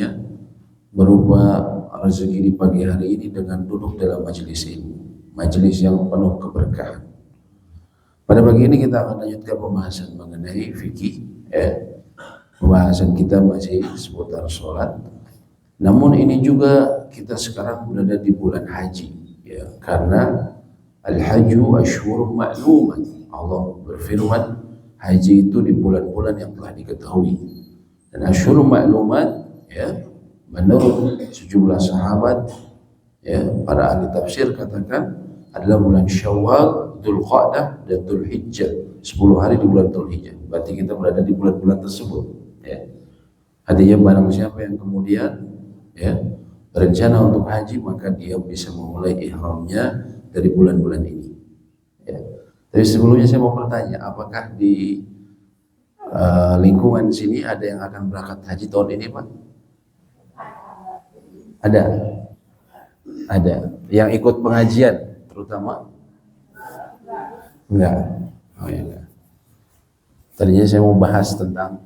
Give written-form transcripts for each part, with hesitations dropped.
dunia berupa rezeki di pagi hari ini dengan duduk dalam majelis ilmu, majelis yang penuh keberkahan. Pada pagi ini kita akan lanjutkan pembahasan mengenai fikih. Pembahasan kita masih seputar sholat. Namun ini juga kita sekarang berada di bulan haji, ya, karena al-hajju asyhurun ma'lumat. Allah berfirman, haji itu di bulan-bulan yang telah diketahui. Dan asyhurun ma'lumat, ya, menurut sejumlah sahabat, ya, para ahli tafsir katakan adalah bulan Syawal, Dzulqa'dah dan Dzulhijjah. 10 hari di bulan Dzulhijjah. Berarti kita berada di bulan-bulan tersebut, ya. Artinya barang siapa yang kemudian, ya, berencana untuk haji, maka dia bisa memulai ihramnya dari bulan-bulan ini, ya. Tapi sebelumnya saya mau bertanya, apakah di lingkungan sini ada yang akan berangkat haji tahun ini, Pak? Ada yang ikut pengajian terutama? Enggak. Oh ya, enggak. Tadinya saya mau bahas tentang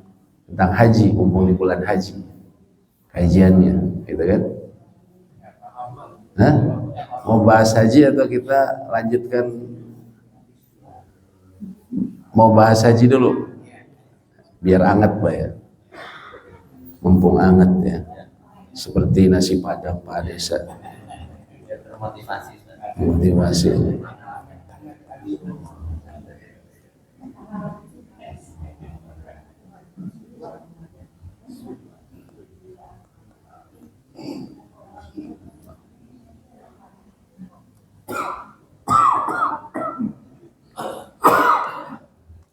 haji, mumpung di bulan haji, kajiannya, gitu kan? Hah? Mau bahas haji atau kita lanjutkan? Mau bahas haji dulu, biar anget, Pak, ya. Mumpung anget, ya. Seperti nasi padang Pak Desa. Motivasi.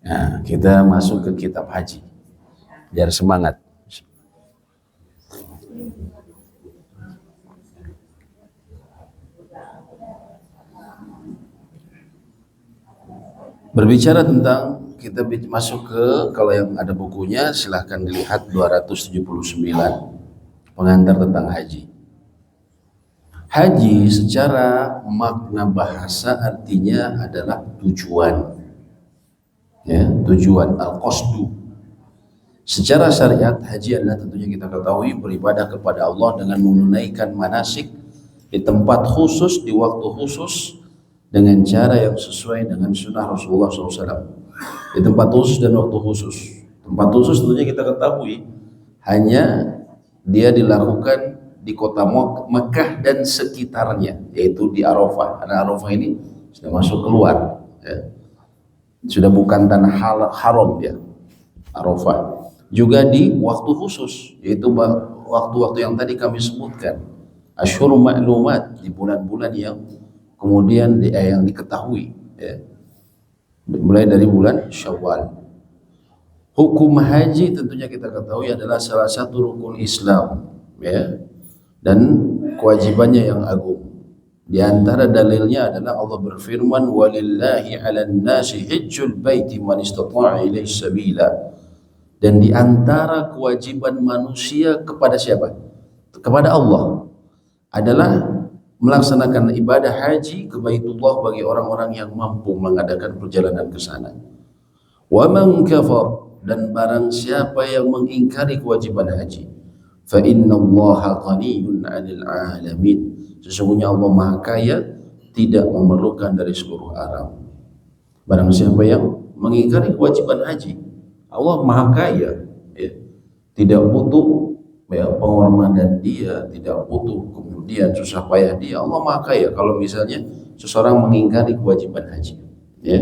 Nah, kita masuk ke kitab haji biar semangat. Berbicara tentang, kita masuk ke, kalau yang ada bukunya silahkan dilihat 279 pengantar tentang haji. Haji secara makna bahasa artinya adalah tujuan, ya, tujuan, al-qasdu. Secara syariat haji adalah, tentunya kita ketahui, beribadah kepada Allah dengan menunaikan manasik di tempat khusus, di waktu khusus, dengan cara yang sesuai dengan sunnah Rasulullah SAW, di tempat khusus dan waktu khusus. Tempat khusus tentunya kita ketahui hanya dia dilakukan di kota Mekah dan sekitarnya, yaitu di Arafah. Karena Arafah ini sudah masuk keluar, ya. Sudah bukan tanah haram dia, Arafah. Juga di waktu khusus, yaitu waktu-waktu yang tadi kami sebutkan, asyhurul ma'lumat, di bulan-bulan yang kemudian yang diketahui, ya. Mulai dari bulan Syawal. Hukum haji tentunya kita ketahui adalah salah satu rukun Islam, ya, dan kewajibannya yang agung. Di antara dalilnya adalah Allah berfirman, walillahi 'alan nasi hajjul baiti man istata'a ilaihi sabila. Dan di antara kewajiban manusia kepada siapa? Kepada Allah adalah melaksanakan ibadah haji ke Baitullah bagi orang-orang yang mampu mengadakan perjalanan ke sana. Wa man kafar, dan barang siapa yang mengingkari kewajiban haji, fa innallaha ghaniyyun 'anil 'alamin. Sesungguhnya Allah Maha Kaya, tidak memerlukan dari seluruh alam. Barang siapa yang mengingkari kewajiban haji, Allah Maha Kaya, ya, tidak butuh, ya, pengorbanan dia, tidak butuh kemudian susah payah dia. Allah Maha Kaya kalau misalnya seseorang mengingkari kewajiban haji, ya.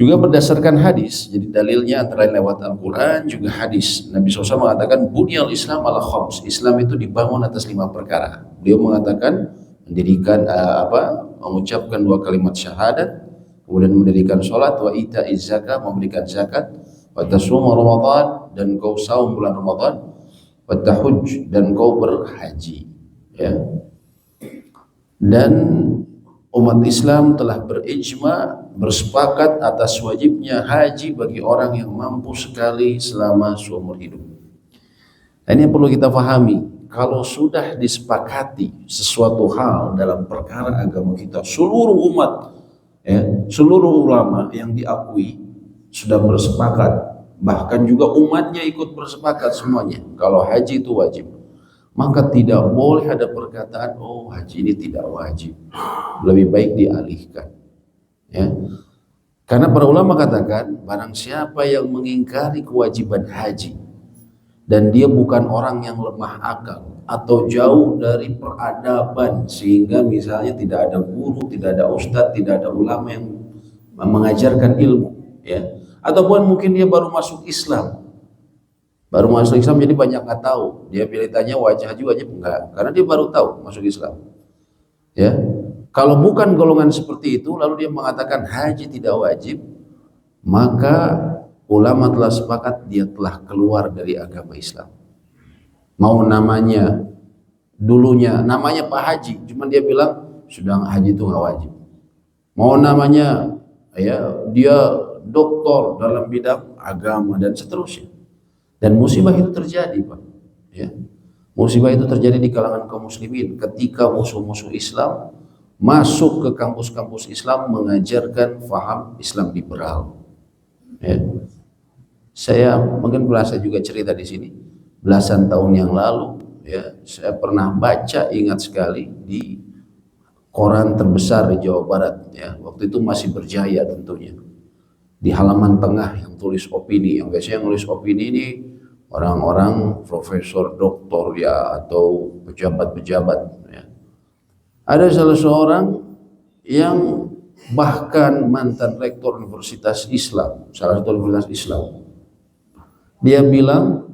Juga berdasarkan hadis, jadi dalilnya antara lain lewat Al-Quran, juga hadis. Nabi SAW mengatakan, bunyal Islam ala khams. Islam itu dibangun atas 5 perkara. Beliau mengatakan, mendirikan mengucapkan 2 kalimat syahadat, kemudian mendirikan sholat, wa ita'iz zakat, memberikan zakat, wa tasum Ramadan, dan kau saum bulan Ramadan, wa tahujj, dan kau berhaji, ya. Dan umat Islam telah berijma, bersepakat atas wajibnya haji bagi orang yang mampu sekali selama seumur hidup. Nah, ini yang perlu kita pahami. Kalau sudah disepakati sesuatu hal dalam perkara agama kita, seluruh umat, ya, seluruh ulama yang diakui sudah bersepakat bahkan juga umatnya ikut bersepakat semuanya kalau haji itu wajib, maka tidak boleh ada perkataan oh haji ini tidak wajib, lebih baik dialihkan, ya. Karena para ulama katakan barang siapa yang mengingkari kewajiban haji dan dia bukan orang yang lemah akal atau jauh dari peradaban sehingga misalnya tidak ada guru, tidak ada ustadz, tidak ada ulama yang mengajarkan ilmu, ya, ataupun mungkin dia baru masuk Islam, jadi banyak nggak tahu, dia pilih tanya wajib haji wajib enggak, karena dia baru tahu masuk Islam, ya. Kalau bukan golongan seperti itu lalu dia mengatakan haji tidak wajib, maka ulama telah sepakat dia telah keluar dari agama Islam. Mau namanya dulunya namanya Pak Haji, cuman dia bilang sudah haji itu nggak wajib. Mau namanya ya dia doktor dalam bidang agama dan seterusnya. Dan musibah itu terjadi, Pak. Ya. Musibah itu terjadi di kalangan kaum muslimin ketika musuh-musuh Islam masuk ke kampus-kampus Islam mengajarkan faham Islam liberal. Ya. Saya mungkin pernah saya juga cerita di sini belasan tahun yang lalu, ya, saya pernah baca ingat sekali di koran terbesar di Jawa Barat, ya, waktu itu masih berjaya tentunya, di halaman tengah yang tulis opini, yang biasanya nulis opini ini orang-orang profesor, doktor, ya, atau pejabat-pejabat, ya. Ada salah seorang yang bahkan mantan rektor Universitas Islam, salah satu universitas Islam, dia bilang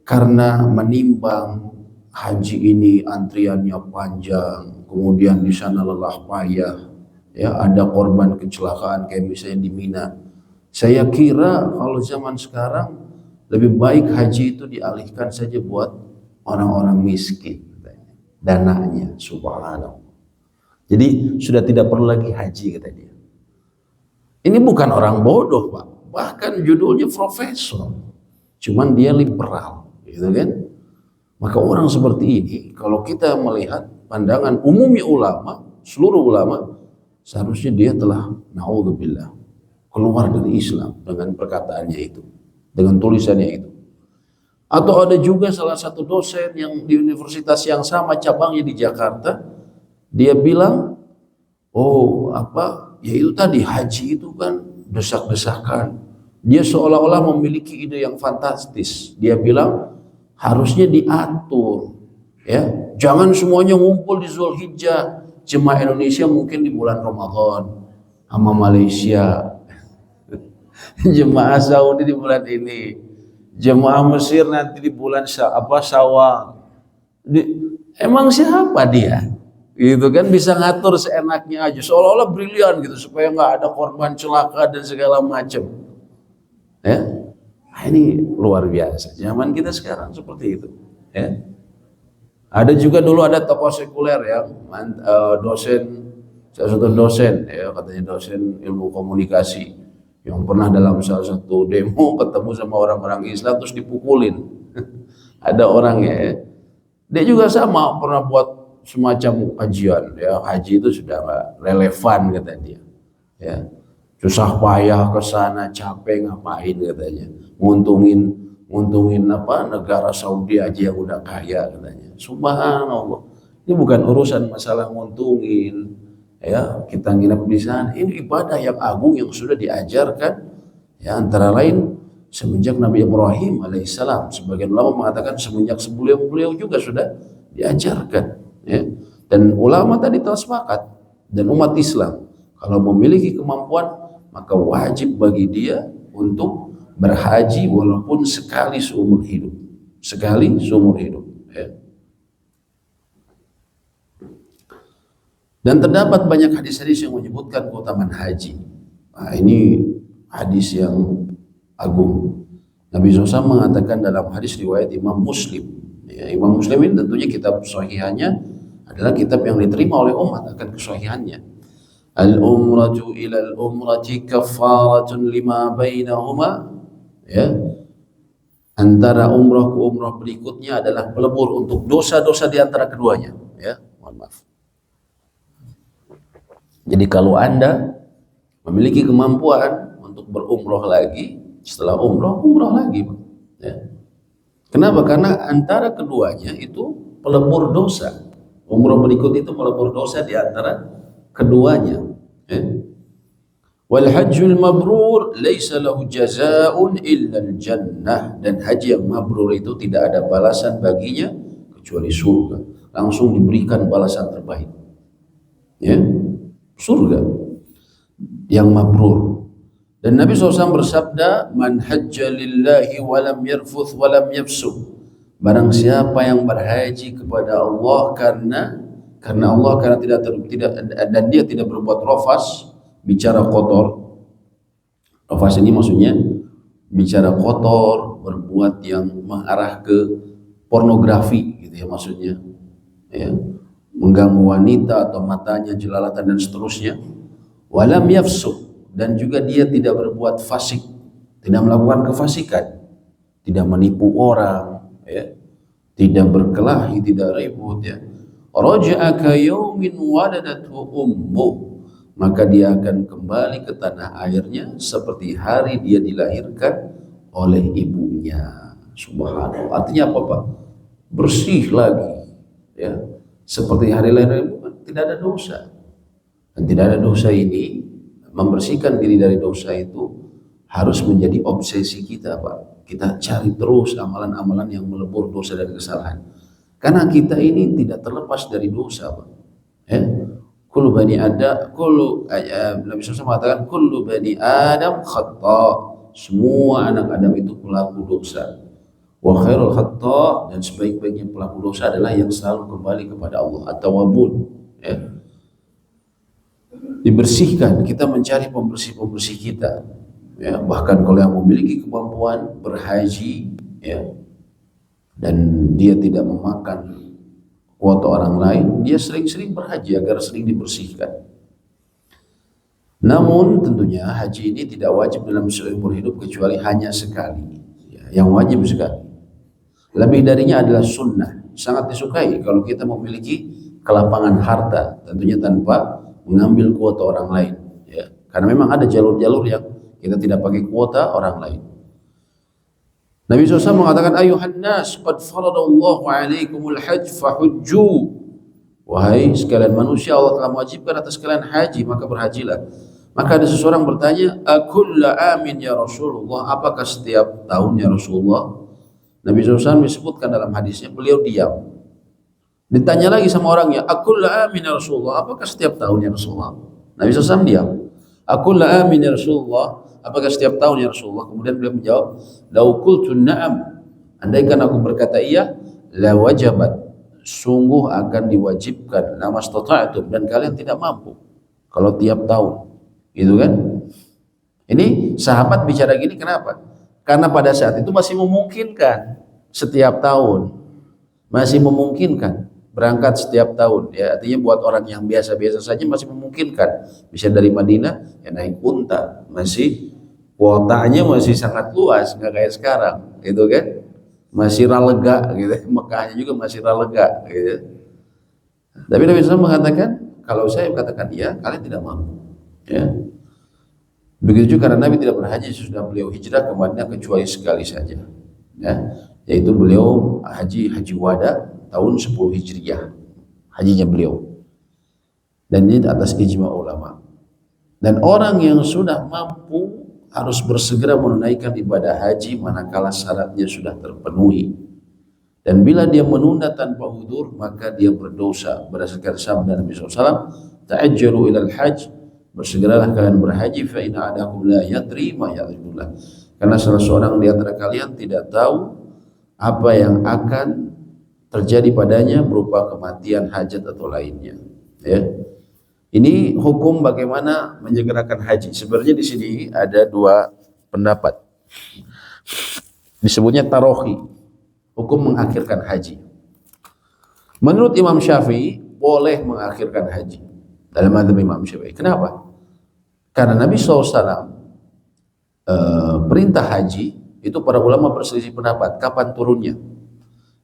karena menimbang haji ini antriannya panjang, kemudian di sana lelah payah, ya, ada korban kecelakaan kayak misalnya di Mina. Saya kira kalau zaman sekarang lebih baik haji itu dialihkan saja buat orang-orang miskin, dananya, subhanallah. Jadi sudah tidak perlu lagi haji, kata dia. Ini bukan orang bodoh, Pak. Bahkan judulnya profesor. Cuman dia liberal, gitu kan? Maka orang seperti ini, kalau kita melihat pandangan umumnya ulama, seluruh ulama, seharusnya dia telah naudzubillah keluar dari Islam dengan perkataannya itu, dengan tulisannya itu. Atau ada juga salah satu dosen yang di universitas yang sama cabangnya di Jakarta, dia bilang, oh apa, ya itu tadi haji itu kan desak-desakan. Dia seolah-olah memiliki ide yang fantastis. Dia bilang harusnya diatur, ya, jangan semuanya ngumpul di Zulhijjah. Jemaah Indonesia mungkin di bulan Ramadan sama Malaysia, jemaah Saudi di bulan ini, jemaah Mesir nanti di bulan Syawal. Emang siapa dia? Gitu kan, bisa ngatur seenaknya aja, seolah-olah brilian gitu supaya nggak ada korban celaka dan segala macam. Ya, nah, ini luar biasa. Zaman kita sekarang seperti itu. Ya. Ada juga dulu ada tokoh sekuler yang dosen, salah satu dosen, ya, katanya dosen ilmu komunikasi, yang pernah dalam salah satu demo ketemu sama orang-orang Islam terus dipukulin. Ada orangnya, ya. Dia juga sama pernah buat semacam kajian, ya, haji itu sudah nggak relevan, kata dia, ya, susah payah ke sana, capek ngapain, katanya, nguntungin apa negara Saudi aja yang udah kaya, katanya. Subhanallah, ini bukan urusan masalah nguntungin, ya, kita nginep di sana, ini ibadah yang agung yang sudah diajarkan, ya, antara lain semenjak Nabi Ibrahim alaihissalam. Sebagian ulama mengatakan semenjak sebelum-beliau juga sudah diajarkan, ya. Dan ulama tadi telah sepakat, dan umat Islam kalau memiliki kemampuan maka wajib bagi dia untuk berhaji walaupun sekali seumur hidup, ya. Dan terdapat banyak hadis-hadis yang menyebutkan keutamaan haji. Nah, ini hadis yang agung. Nabi SAW mengatakan dalam hadis riwayat Imam Muslim, ya, Imam Muslim ini tentunya kitab sahihannya adalah kitab yang diterima oleh umat akan kesahihannya. Al-umratu ila al-umrati kafaratun lima bainahuma, ya. Antara umrah ke umrah berikutnya adalah pelebur untuk dosa-dosa di antara keduanya, ya. Mohon maaf. Jadi kalau Anda memiliki kemampuan untuk berumroh lagi, Setelah umrah lagi, Pak. Ya. Kenapa? Karena antara keduanya itu pelebur dosa. Umrah berikut itu pelebur dosa di antara keduanya. Ya. Wal hajjul mabrur laisa lahu jazaa'un illa al-jannah, dan haji yang mabrur itu tidak ada balasan baginya kecuali surga. Langsung diberikan balasan terbaik. Ya. Surga yang mabrur. Dan Nabi SAW bersabda, man hajja lillahi walam yarfuth walam yafsuq. Barang siapa yang berhaji kepada Allah karena Allah, karena tidak dan dia tidak berbuat rafas, bicara kotor. Rafas ini maksudnya bicara kotor, berbuat yang mengarah ke pornografi gitu ya maksudnya. Ya. Mengganggu wanita atau matanya jelalatan dan seterusnya. Walam yafsuq, dan juga dia tidak berbuat fasik, tidak melakukan kefasikan, tidak menipu orang, ya, tidak berkelahi, tidak ribut, ya. Raja'a ka yaumin waladathu ummuh, maka dia akan kembali ke tanah airnya seperti hari dia dilahirkan oleh ibunya. Subhanallah. Artinya apa, Pak? Bersih lagi, ya. Seperti hari lahir ibu, tidak ada dosa. Dan tidak ada dosa ini, membersihkan diri dari dosa itu harus menjadi obsesi kita, Pak. Kita cari terus amalan-amalan yang melebur dosa dan kesalahan. Karena kita ini tidak terlepas dari dosa, Pak. Ya. Kullu bani Adam, Nabi SAW mengatakan kullu bani Adam khata. Semua anak Adam itu pelaku dosa. Wa khairul khata, dan sebaik-baiknya pelaku dosa adalah yang selalu kembali kepada Allah, at-tawwabun. Ya. Dibersihkan, kita mencari pembersih-pembersih kita, ya. Bahkan kalau yang memiliki kemampuan berhaji, ya, dan dia tidak memakan kuota orang lain, dia sering-sering berhaji agar sering dibersihkan. Namun tentunya haji ini tidak wajib dalam seumur hidup kecuali hanya sekali, ya, yang wajib sekali. Lebih darinya adalah sunnah, sangat disukai kalau kita memiliki kelapangan harta, tentunya tanpa mengambil kuota orang lain, ya. Karena memang ada jalur-jalur yang kita tidak pakai kuota orang lain. Nabi SAW mengatakan, ayuhan nas qad faradallahu alaikumul hajj fahujju. Wahai sekalian manusia, Allah telah mewajibkan atas kalian haji, maka berhajilah. Maka ada seseorang bertanya, akulla amin ya Rasulullah, apakah setiap tahun ya Rasulullah? Nabi SAW disebutkan dalam hadisnya, beliau diam. Ditanya lagi sama orangnya, akulla amin ya Rasulullah, apakah setiap tahun ya Rasulullah? Nabi SAW diam. Akulla amin ya Rasulullah, apakah setiap tahun ya Rasulullah? Kemudian beliau menjawab, lau qultu na'am, andaikan aku berkata iya, la wajabat, sungguh akan diwajibkan, lama stata'tum, dan kalian tidak mampu kalau tiap tahun, gitu kan? Ini sahabat bicara gini kenapa? Karena pada saat itu masih memungkinkan setiap tahun, masih memungkinkan berangkat setiap tahun, ya. Artinya buat orang yang biasa-biasa saja masih memungkinkan, bisa dari Madinah ya naik unta, masih kuotanya masih sangat luas, nggak kayak sekarang, gitu kan? Masih ralega, gitu. Mekahnya juga masih ralega, gitu. Tapi Nabi SAW mengatakan, kalau saya katakan iya, kalian tidak mampu, ya. Begitu juga karena Nabi tidak berhaji sesudah beliau hijrah ke Madinah kecuali sekali saja, ya. Yaitu beliau haji wada tahun 10 Hijriyah, hajinya beliau, dan ini atas ijma ulama. Dan orang yang sudah mampu harus bersegera menunaikan ibadah haji manakala syaratnya sudah terpenuhi. Dan bila dia menunda tanpa udzur, maka dia berdosa berdasarkan sabda Nabi SAW, ta'ajjalu ilal hajj, bersegeralah kalian berhaji, fa inna adakum la yadri ma yadrillah, karena salah seorang di antara kalian tidak tahu apa yang akan terjadi padanya berupa kematian, hajat atau lainnya, ya. Ini hukum bagaimana menyegerakan haji. Sebenarnya di sini ada dua pendapat. Disebutnya tarohi, hukum mengakhirkan haji. Menurut Imam Syafi'i boleh mengakhirkan haji dalam mazhab Imam Syafi'i. Kenapa? Karena Nabi SAW perintah haji itu para ulama berselisih pendapat kapan turunnya.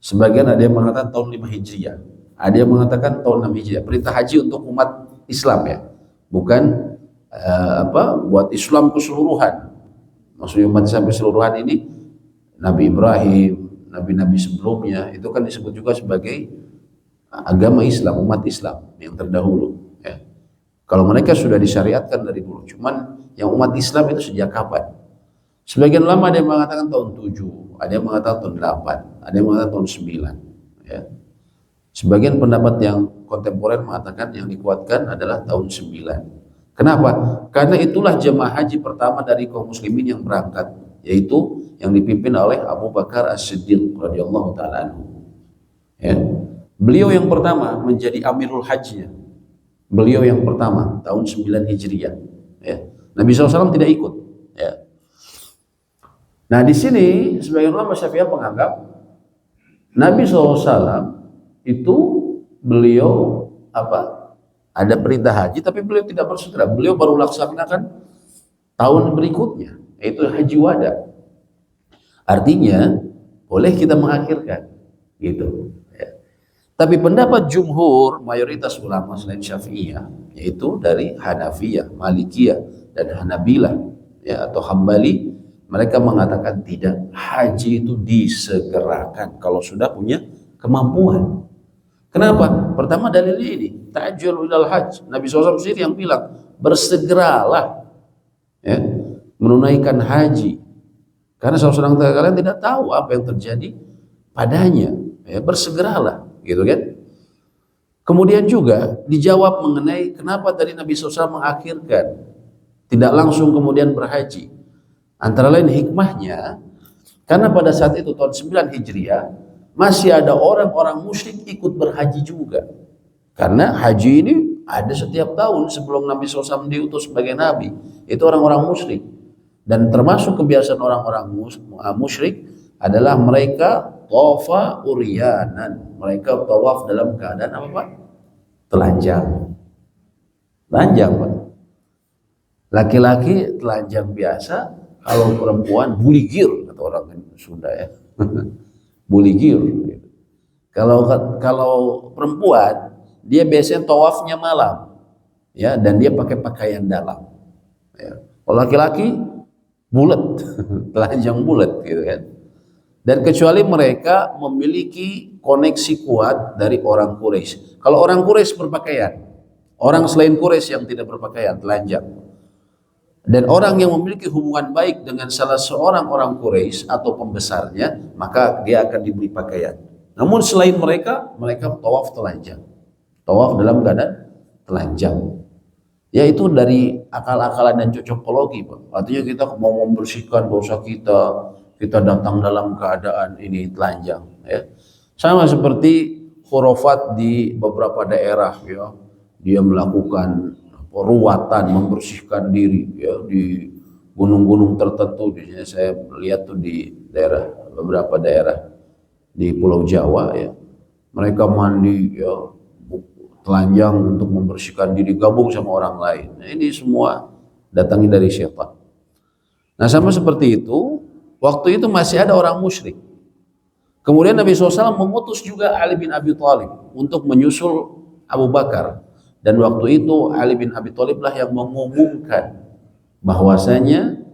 Sebagian ada yang mengatakan tahun 5 Hijriah, ada yang mengatakan tahun 6 Hijriah. Perintah haji untuk umat Islam, ya, bukan buat Islam keseluruhan, Maksudnya umat Islam keseluruhan ini, Nabi Ibrahim, nabi-nabi sebelumnya itu kan disebut juga sebagai agama Islam, umat Islam yang terdahulu. Ya. Kalau mereka sudah disyariatkan dari dulu, cuman yang umat Islam itu sejak kapan? Sebagian ulama ada yang mengatakan tahun 7, ada yang mengatakan tahun 8, ada yang mengatakan tahun 9. Ya. Sebagian pendapat yang kontemporer mengatakan yang dikuatkan adalah tahun 9. Kenapa? Karena itulah jemaah haji pertama dari kaum muslimin yang berangkat, yaitu yang dipimpin oleh Abu Bakar As-Siddiq radhiyallahu taala anhu. Ya. Beliau yang pertama menjadi Amirul Hajjnya. Beliau yang pertama tahun 9 Hijriah. Ya. Nabi SAW tidak ikut. Ya. Nah di sini sebagian ulama Syafi'iyah menganggap Nabi SAW itu beliau ada perintah haji tapi beliau tidak bersegera. Beliau baru laksanakan tahun berikutnya, yaitu haji wada. Artinya boleh kita mengakhirkan gitu. Ya. Tapi pendapat jumhur mayoritas ulama selain Syafi'iyah, yaitu dari Hanafiyah, Malikiyah dan Hanabilah ya, atau Hambali, mereka mengatakan tidak, haji itu disegerakan kalau sudah punya kemampuan. Kenapa? Pertama dalilnya ini, ta'ajjal ilal hajj. Nabi SAW sendiri yang bilang, bersegeralah ya, menunaikan haji. Karena seorang kalian tidak tahu apa yang terjadi padanya. Ya, bersegeralah, gitu kan? Kemudian juga dijawab mengenai kenapa tadi Nabi SAW mengakhirkan, tidak langsung kemudian berhaji. Antara lain hikmahnya, karena pada saat itu tahun 9 Hijriah masih ada orang-orang musyrik ikut berhaji juga. Karena haji ini ada setiap tahun sebelum Nabi SAW diutus sebagai Nabi. Itu orang-orang musyrik. Dan termasuk kebiasaan orang-orang musyrik adalah mereka tawafa uryanan. Mereka tawaf dalam keadaan apa Pak? Telanjang. Telanjang Pak. Laki-laki telanjang biasa, kalau perempuan buligir kata orang Sunda ya. Buligir. Kalau perempuan dia biasanya tawafnya malam, ya, dan dia pakai pakaian dalam. Ya. Kalau laki-laki bulat, telanjang bulat, gitu kan. Dan kecuali mereka memiliki koneksi kuat dari orang Quraisy. Kalau orang Quraisy berpakaian, orang selain Quraisy yang tidak berpakaian telanjang. Dan orang yang memiliki hubungan baik dengan salah seorang orang Quraisy atau pembesarnya, maka dia akan diberi pakaian. Namun selain mereka, mereka tawaf telanjang. Tawaf dalam keadaan telanjang. Ya itu dari akal-akalan dan cocokologi, Pak. Artinya kita mau membersihkan dosa kita datang dalam keadaan ini telanjang. Ya. Sama seperti khurafat di beberapa daerah, ya. Dia melakukan ruwatan membersihkan diri ya di gunung-gunung tertentu. Di sini saya lihat tuh di beberapa daerah di Pulau Jawa ya, mereka mandi ya telanjang untuk membersihkan diri, gabung sama orang lain. Nah, ini semua datangnya dari syaitan. Nah sama seperti itu, waktu itu masih ada orang musyrik. Kemudian Nabi SAW mengutus juga Ali bin Abi Thalib untuk menyusul Abu Bakar. Dan waktu itu Ali bin Abi Thalib lah yang mengumumkan bahwasanya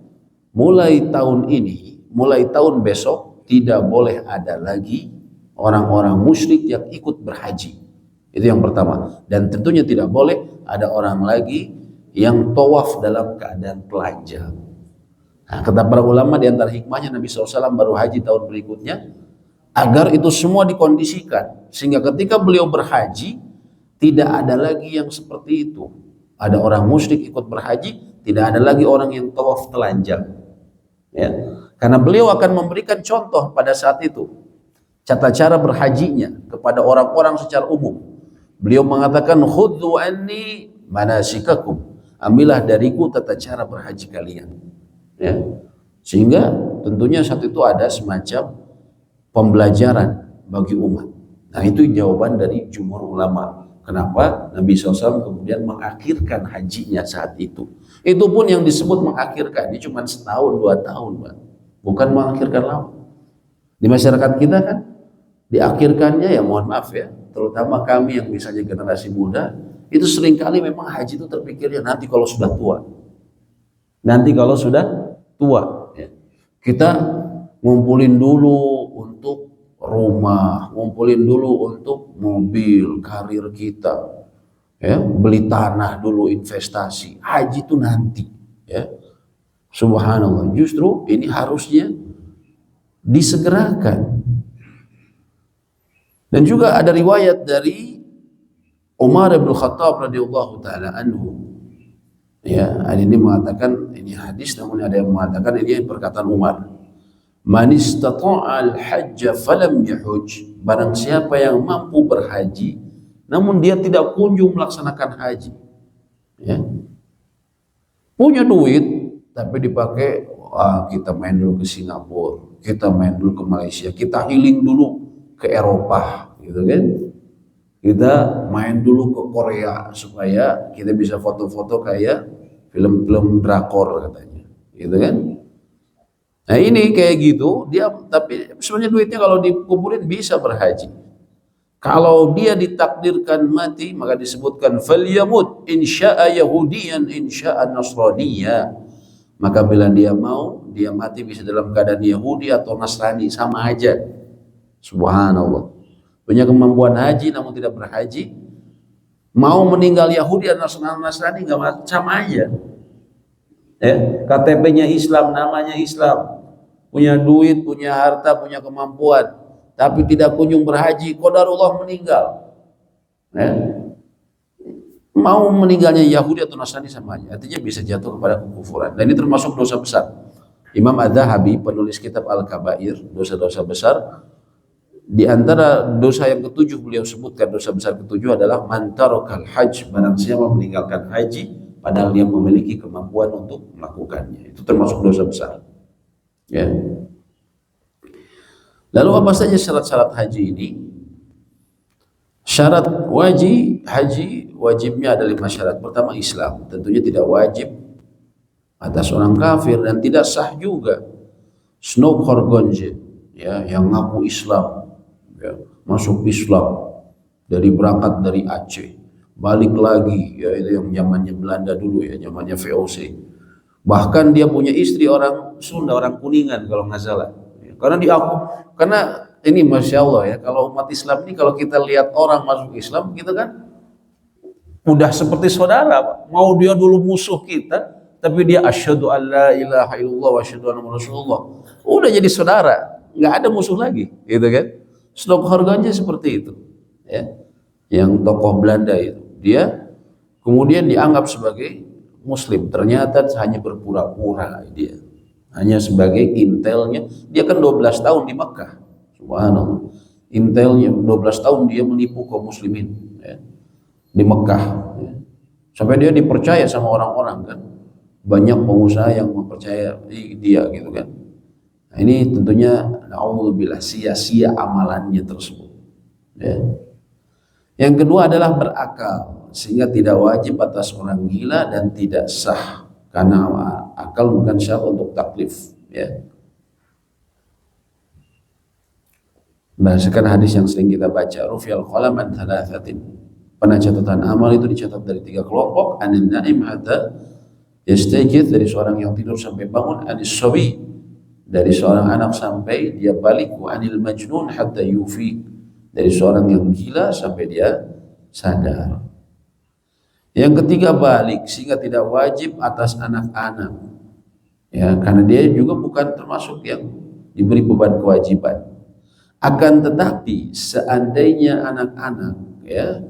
mulai tahun ini, mulai tahun besok tidak boleh ada lagi orang-orang musyrik yang ikut berhaji. Itu yang pertama. Dan tentunya tidak boleh ada orang lagi yang tawaf dalam keadaan telanjang. Nah, kata para ulama di antara hikmahnya Nabi SAW baru haji tahun berikutnya agar itu semua dikondisikan sehingga ketika beliau berhaji tidak ada lagi yang seperti itu. Ada orang musyrik ikut berhaji, tidak ada lagi orang yang tawaf telanjang. Ya. Karena beliau akan memberikan contoh pada saat itu, tata cara berhajinya kepada orang-orang secara umum. Beliau mengatakan, khudhu anni manasikakum. Ambillah dariku tata cara berhaji kalian. Ya. Sehingga tentunya saat itu ada semacam pembelajaran bagi umat. Nah itu jawaban dari jumhur ulama. Kenapa Nabi SAW kemudian mengakhirkan hajinya saat itu. Itu pun yang disebut mengakhirkan, ini cuma setahun 2 tahun, Pak. Bukan mengakhirkan lama. Di masyarakat kita kan diakhirkannya ya mohon maaf ya, terutama kami yang misalnya generasi muda, itu seringkali memang haji itu terpikirnya nanti kalau sudah tua. Nanti kalau sudah tua, Kita ngumpulin dulu untuk rumah, ngumpulin dulu untuk mobil, karir kita, ya, beli tanah dulu, investasi. Haji itu nanti, ya. Subhanallah, justru ini harusnya disegerakan. Dan juga ada riwayat dari Umar bin Khattab radhiyallahu taala anhu. Ya, ini mengatakan ini hadis, namun ada yang mengatakan ini perkataan Umar. Man istata'al hajja falam yahuj. Barang siapa yang mampu berhaji namun dia tidak kunjung melaksanakan haji. Ya. Punya duit tapi dipakai, kita main dulu ke Singapura, kita main dulu ke Malaysia, kita healing dulu ke Eropa, gitu kan? Kita main dulu ke Korea supaya kita bisa foto-foto kayak film-film drakor katanya, gitu kan? Nah ini kayak gitu, dia tapi sebenarnya duitnya kalau dikumpulin bisa berhaji. Kalau dia ditakdirkan mati, maka disebutkan falyamut insya'a yahudiyan insya'a nasraniyya. Maka bila dia mau, dia mati bisa dalam keadaan Yahudi atau Nasrani, sama aja. Subhanallah. Punya kemampuan haji namun tidak berhaji, mau meninggal Yahudi atau Nasrani nggak, sama aja. Ya, KTP-nya Islam, namanya Islam, punya duit, punya harta, punya kemampuan, tapi tidak kunjung berhaji, qadarullah meninggal. Ya. Mau meninggalnya Yahudi atau Nasrani sama aja, artinya bisa jatuh kepada kekufuran. Dan ini termasuk dosa besar. Imam Az-Zahabi, penulis kitab Al-Kabair, dosa-dosa besar, di antara dosa yang ketujuh beliau sebutkan, dosa besar ketujuh adalah man tarakal hajj, barang siapa meninggalkan haji padahal dia memiliki kemampuan untuk melakukannya. Itu termasuk dosa besar. Ya. Lalu apa saja syarat-syarat haji ini? Syarat haji wajibnya ada 5 syarat. Pertama, Islam. Tentunya tidak wajib atas orang kafir dan tidak sah juga Snow Horgonje, ya, yang ngaku Islam, ya, masuk Islam berangkat dari Aceh, balik lagi, ya, itu yang zamannya Belanda dulu, ya, zamannya VOC. Bahkan dia punya istri orang Sunda, orang Kuningan kalau nggak salah, ya, karena ini Masya Allah, ya, kalau umat Islam ini kalau kita lihat orang masuk Islam kita kan udah seperti saudara, Pak. Mau dia dulu musuh kita, tapi dia asyhadu alla ilaha illallah wa asyhadu anna rasulullah, udah jadi saudara, nggak ada musuh lagi, gitu kan? Stok harganya seperti itu, ya. Yang tokoh Belanda itu, dia kemudian dianggap sebagai Muslim, ternyata hanya berpura-pura, dia hanya sebagai intelnya. Dia kan 12 tahun di Mekah, subhanallah, intelnya 12 tahun dia menipu kaum muslimin, ya, di Mekah, ya. Sampai dia dipercaya sama orang-orang, kan banyak pengusaha yang mempercaya dia, gitu kan. Nah, ini tentunya na'udzubillah, sia-sia amalannya tersebut, ya. Yang kedua adalah berakal, sehingga tidak wajib atas orang gila dan tidak sah, karena akal bukan syarat untuk taklif, ya. Berdasarkan hadis yang sering kita baca, rufi'al qalam an thalathatin, catatan amal itu dicatat dari 3 kelompok, anin naim hatta yastayqidh, dari seorang yang tidur sampai bangun, anis sabi, dari seorang anak sampai dia balik, wa anil majnun hatta yufi, dari seorang yang gila sampai dia sadar. Yang ketiga balik, sehingga tidak wajib atas anak-anak, ya, karena dia juga bukan termasuk yang diberi beban kewajiban. Akan tetapi seandainya anak-anak, ya,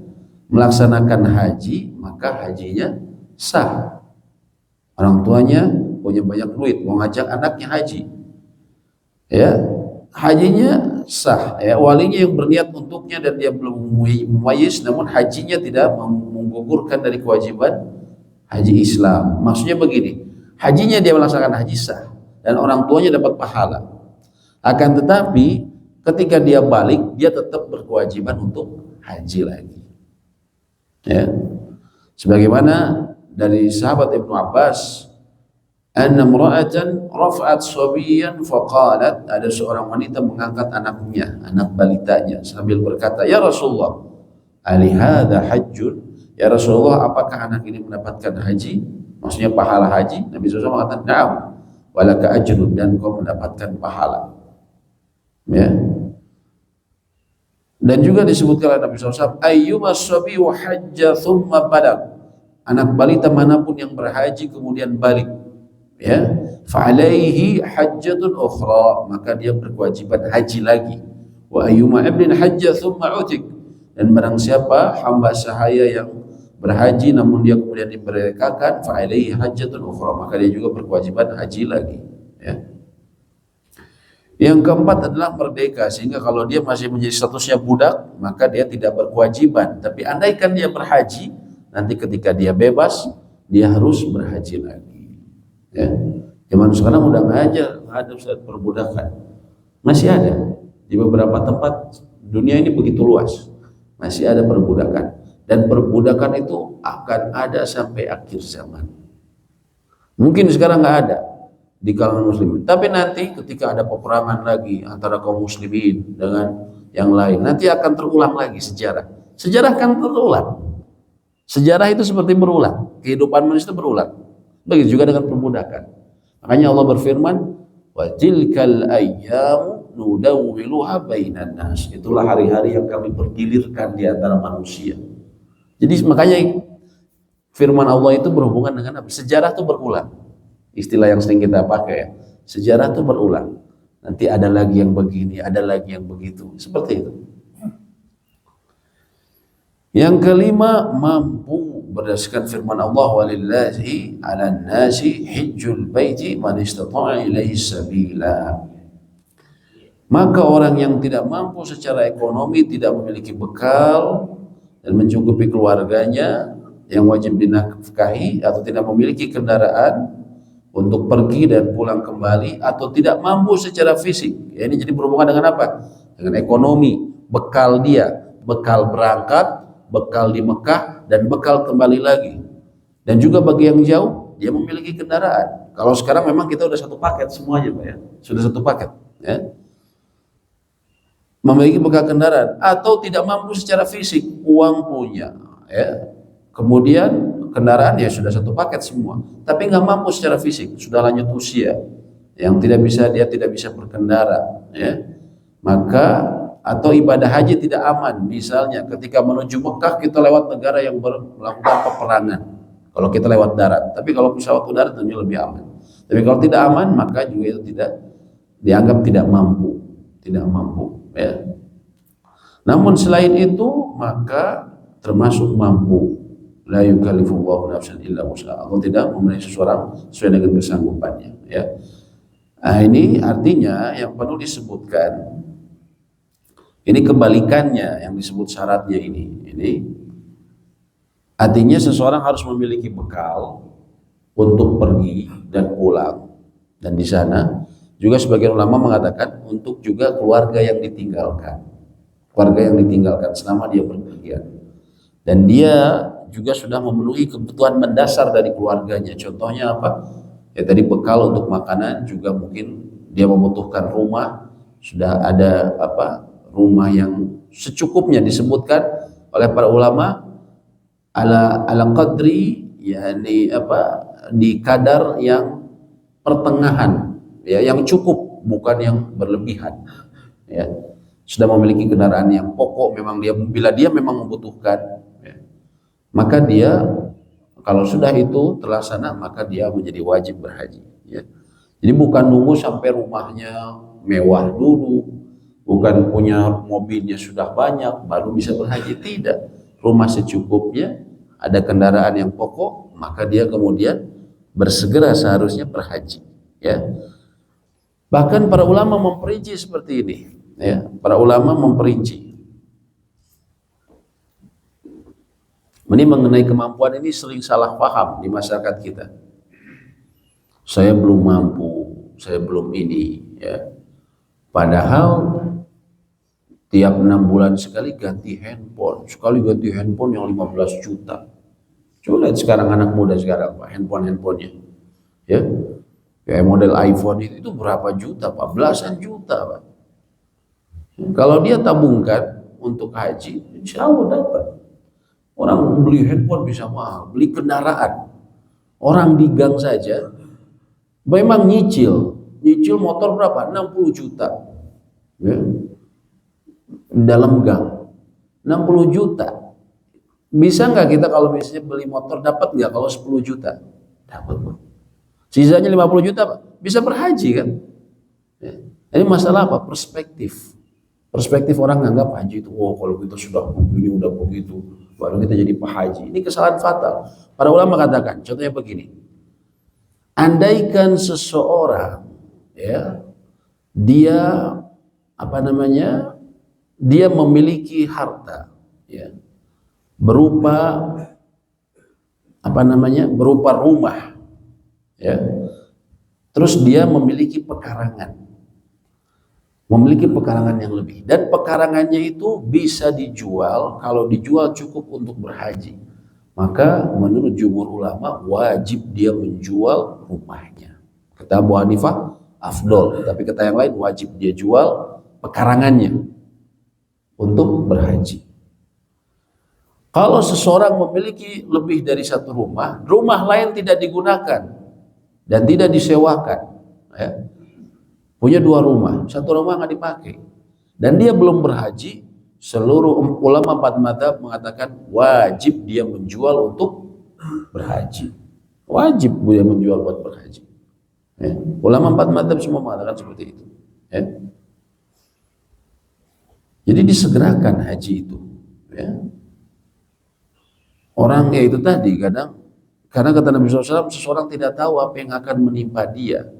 melaksanakan haji, maka hajinya sah. Orang tuanya punya banyak duit, mau ngajak anaknya haji, ya, hajinya sah, ya, walinya yang berniat untuknya dan dia belum mumayyiz, namun hajinya tidak menggugurkan dari kewajiban haji Islam. Maksudnya begini, hajinya dia melaksanakan haji sah dan orang tuanya dapat pahala. Akan tetapi ketika dia balik, dia tetap berkewajiban untuk haji lagi, ya. Sebagaimana dari sahabat Ibnu Abbas, anna imra'atan rafa'at sabiyan faqalat, ada seorang wanita mengangkat anaknya, anak balitanya, sambil berkata, ya Rasulullah, ali hadza hajjun, ya Rasulullah, apakah anak ini mendapatkan haji, maksudnya pahala haji? Nabi SAW mengatakan, na'am, walaka ajrun, dan kau mendapatkan pahala. Ya. Dan juga disebutkan oleh Nabi SAW, ayyuma sabiyu hajja thumma balag, anak balita manapun yang berhaji kemudian balik, ya, fa'alaihi hajjatun ukhra, maka dia berkewajiban haji lagi. Wa ayyuma ibnin hajja thumma utik, dan barang siapa hamba sahaya yang berhaji namun dia kemudian dimerdekakan, fa'alaihi hajjatun ukhra, maka dia juga berkewajiban haji lagi, ya. Yang keempat adalah merdeka, sehingga kalau dia masih menjadi statusnya budak, maka dia tidak berkewajiban. Tapi andaikan dia berhaji, nanti ketika dia bebas, dia harus berhaji lagi. Ya. Zaman sekarang udah nggak ada Ustaz perbudakan. Masih ada di beberapa tempat, dunia ini begitu luas, masih ada perbudakan. Dan perbudakan itu akan ada sampai akhir zaman. Mungkin sekarang nggak ada di kalangan muslimin, tapi nanti ketika ada peperangan lagi antara kaum muslimin dengan yang lain, nanti akan terulang lagi sejarah akan terulang. Sejarah itu seperti berulang, kehidupan manusia itu berulang. Begitu juga dengan perbudakan. Makanya Allah berfirman, wa tilkal ayyamu nudawwiluha bainan nas, itulah hari-hari yang kami pergilirkan di antara manusia. Jadi makanya firman Allah itu berhubungan dengan apa? Sejarah itu berulang. Istilah yang sering kita pakai, ya. Sejarah itu berulang. Nanti ada lagi yang begini, ada lagi yang begitu. Seperti itu. Yang kelima, mampu berdasarkan firman Allah, walillahi 'alan nasi hijjul baiti man istata'a ilaihi sabila. Maka orang yang tidak mampu secara ekonomi, tidak memiliki bekal dan mencukupi keluarganya yang wajib dinafkahi, atau tidak memiliki kendaraan untuk pergi dan pulang kembali, atau tidak mampu secara fisik, ya, ini jadi berhubungan dengan apa? Dengan ekonomi, bekal dia, bekal berangkat, bekal di Mekah, dan bekal kembali lagi. Dan juga bagi yang jauh, dia memiliki kendaraan. Kalau sekarang memang kita udah satu paket semuanya, Pak, ya, sudah satu paket, ya. Memiliki bekal kendaraan, atau tidak mampu secara fisik, uang punya, ya, kemudian kendaraan, ya sudah satu paket semua, tapi nggak mampu secara fisik, sudah lanjut usia, yang tidak bisa, dia tidak bisa berkendara, ya, maka, atau ibadah haji tidak aman, misalnya ketika menuju Mekah kita lewat negara yang melakukan peperangan, kalau kita lewat darat, tapi kalau pesawat udara tentunya lebih aman. Tapi kalau tidak aman, maka juga itu tidak dianggap tidak mampu, ya. Namun selain itu, maka termasuk mampu. La yukallifullahu nafsan illa wus'aha. Allah tidak memberi seseorang sesuai dengan kesanggupannya, ya. Nah, ini artinya yang perlu disebutkan, ini kebalikannya yang disebut syaratnya ini. Ini artinya seseorang harus memiliki bekal untuk pergi dan pulang. Dan di sana juga sebagian ulama mengatakan untuk juga keluarga yang ditinggalkan. Keluarga yang ditinggalkan selama dia berpergian. Dan dia juga sudah memenuhi kebutuhan mendasar dari keluarganya. Contohnya apa? Ya tadi bekal untuk makanan, juga mungkin dia membutuhkan rumah, sudah ada apa? Rumah yang secukupnya, disebutkan oleh para ulama ala qadri, yakni apa? Di kadar yang pertengahan, ya, yang cukup, bukan yang berlebihan, ya. Sudah memiliki kendaraan yang pokok, memang dia, bila dia memang membutuhkan, ya, maka dia, kalau sudah itu terlaksana, maka dia menjadi wajib berhaji, ya. Jadi bukan nunggu sampai rumahnya mewah dulu, bukan punya mobilnya sudah banyak baru bisa berhaji, tidak. Rumah secukupnya, ada kendaraan yang pokok, maka dia kemudian bersegera seharusnya berhaji, ya. Bahkan para ulama memperinci seperti ini, ya. Para ulama memperinci. Ini mengenai kemampuan ini sering salah paham di masyarakat kita. Saya belum mampu, saya belum ini, ya. Padahal tiap 6 bulan sekali ganti handphone, sekali ganti handphone yang 15 juta. Coba lihat sekarang anak muda sekarang, Pak, handphonenya, ya. Kayak model iPhone itu berapa juta, Pak? Belasan juta, Pak. Kalau dia tabungkan untuk haji, insya Allah dapat. Orang beli handphone bisa mahal, beli kendaraan. Orang di gang saja Memang nyicil motor berapa? 60 juta. Ya. Dalam gang. 60 juta. Bisa nggak kita kalau misalnya beli motor dapat nggak kalau 10 juta? Dapat, Pak. Sisanya 50 juta, Pak. Bisa berhaji kan? Ya. Ini masalah apa? Perspektif. Perspektif orang nganggap haji itu, oh kalau kita sudah begini, udah begitu, baru kita jadi pak haji. Ini kesalahan fatal. Para ulama katakan, contohnya begini. Andaikan seseorang, ya, dia apa namanya? Dia memiliki harta, ya, berupa apa namanya? Berupa rumah, ya. Terus dia memiliki pekarangan. Memiliki pekarangan yang lebih, dan pekarangannya itu bisa dijual. Kalau dijual cukup untuk berhaji, maka menurut jumhur ulama wajib dia menjual rumahnya. Kata Abu Hanifah afdol, tapi kata yang lain wajib dia jual pekarangannya untuk berhaji. Kalau seseorang memiliki lebih dari satu rumah, rumah lain tidak digunakan dan tidak disewakan, ya. Punya 2 rumah, 1 rumah nggak dipakai, dan dia belum berhaji, seluruh ulama 4 mazhab mengatakan wajib dia menjual untuk berhaji. Wajib dia menjual buat berhaji. Ya. Ulama 4 mazhab semua mengatakan seperti itu. Ya. Jadi disegerakan haji itu. Ya. Orang ya itu tadi kadang, karena kata Nabi SAW, seseorang tidak tahu apa yang akan menimpa dia.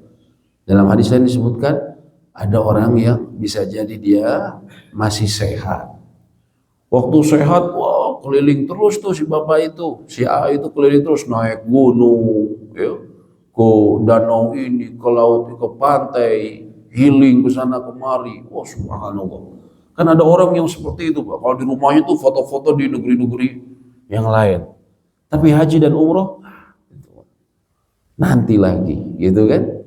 Dalam hadis lain disebutkan ada orang yang bisa jadi dia masih sehat. Waktu sehat, wah keliling terus tuh si bapak itu, si A itu keliling terus, naik gunung, ya, ke danau ini, ke laut, ke pantai, healing ke sana kemari. Wah subhanallah. Kan ada orang yang seperti itu, Pak. Kalau di rumahnya tuh foto-foto di negeri-negeri yang lain. Tapi haji dan umroh nanti lagi, gitu kan?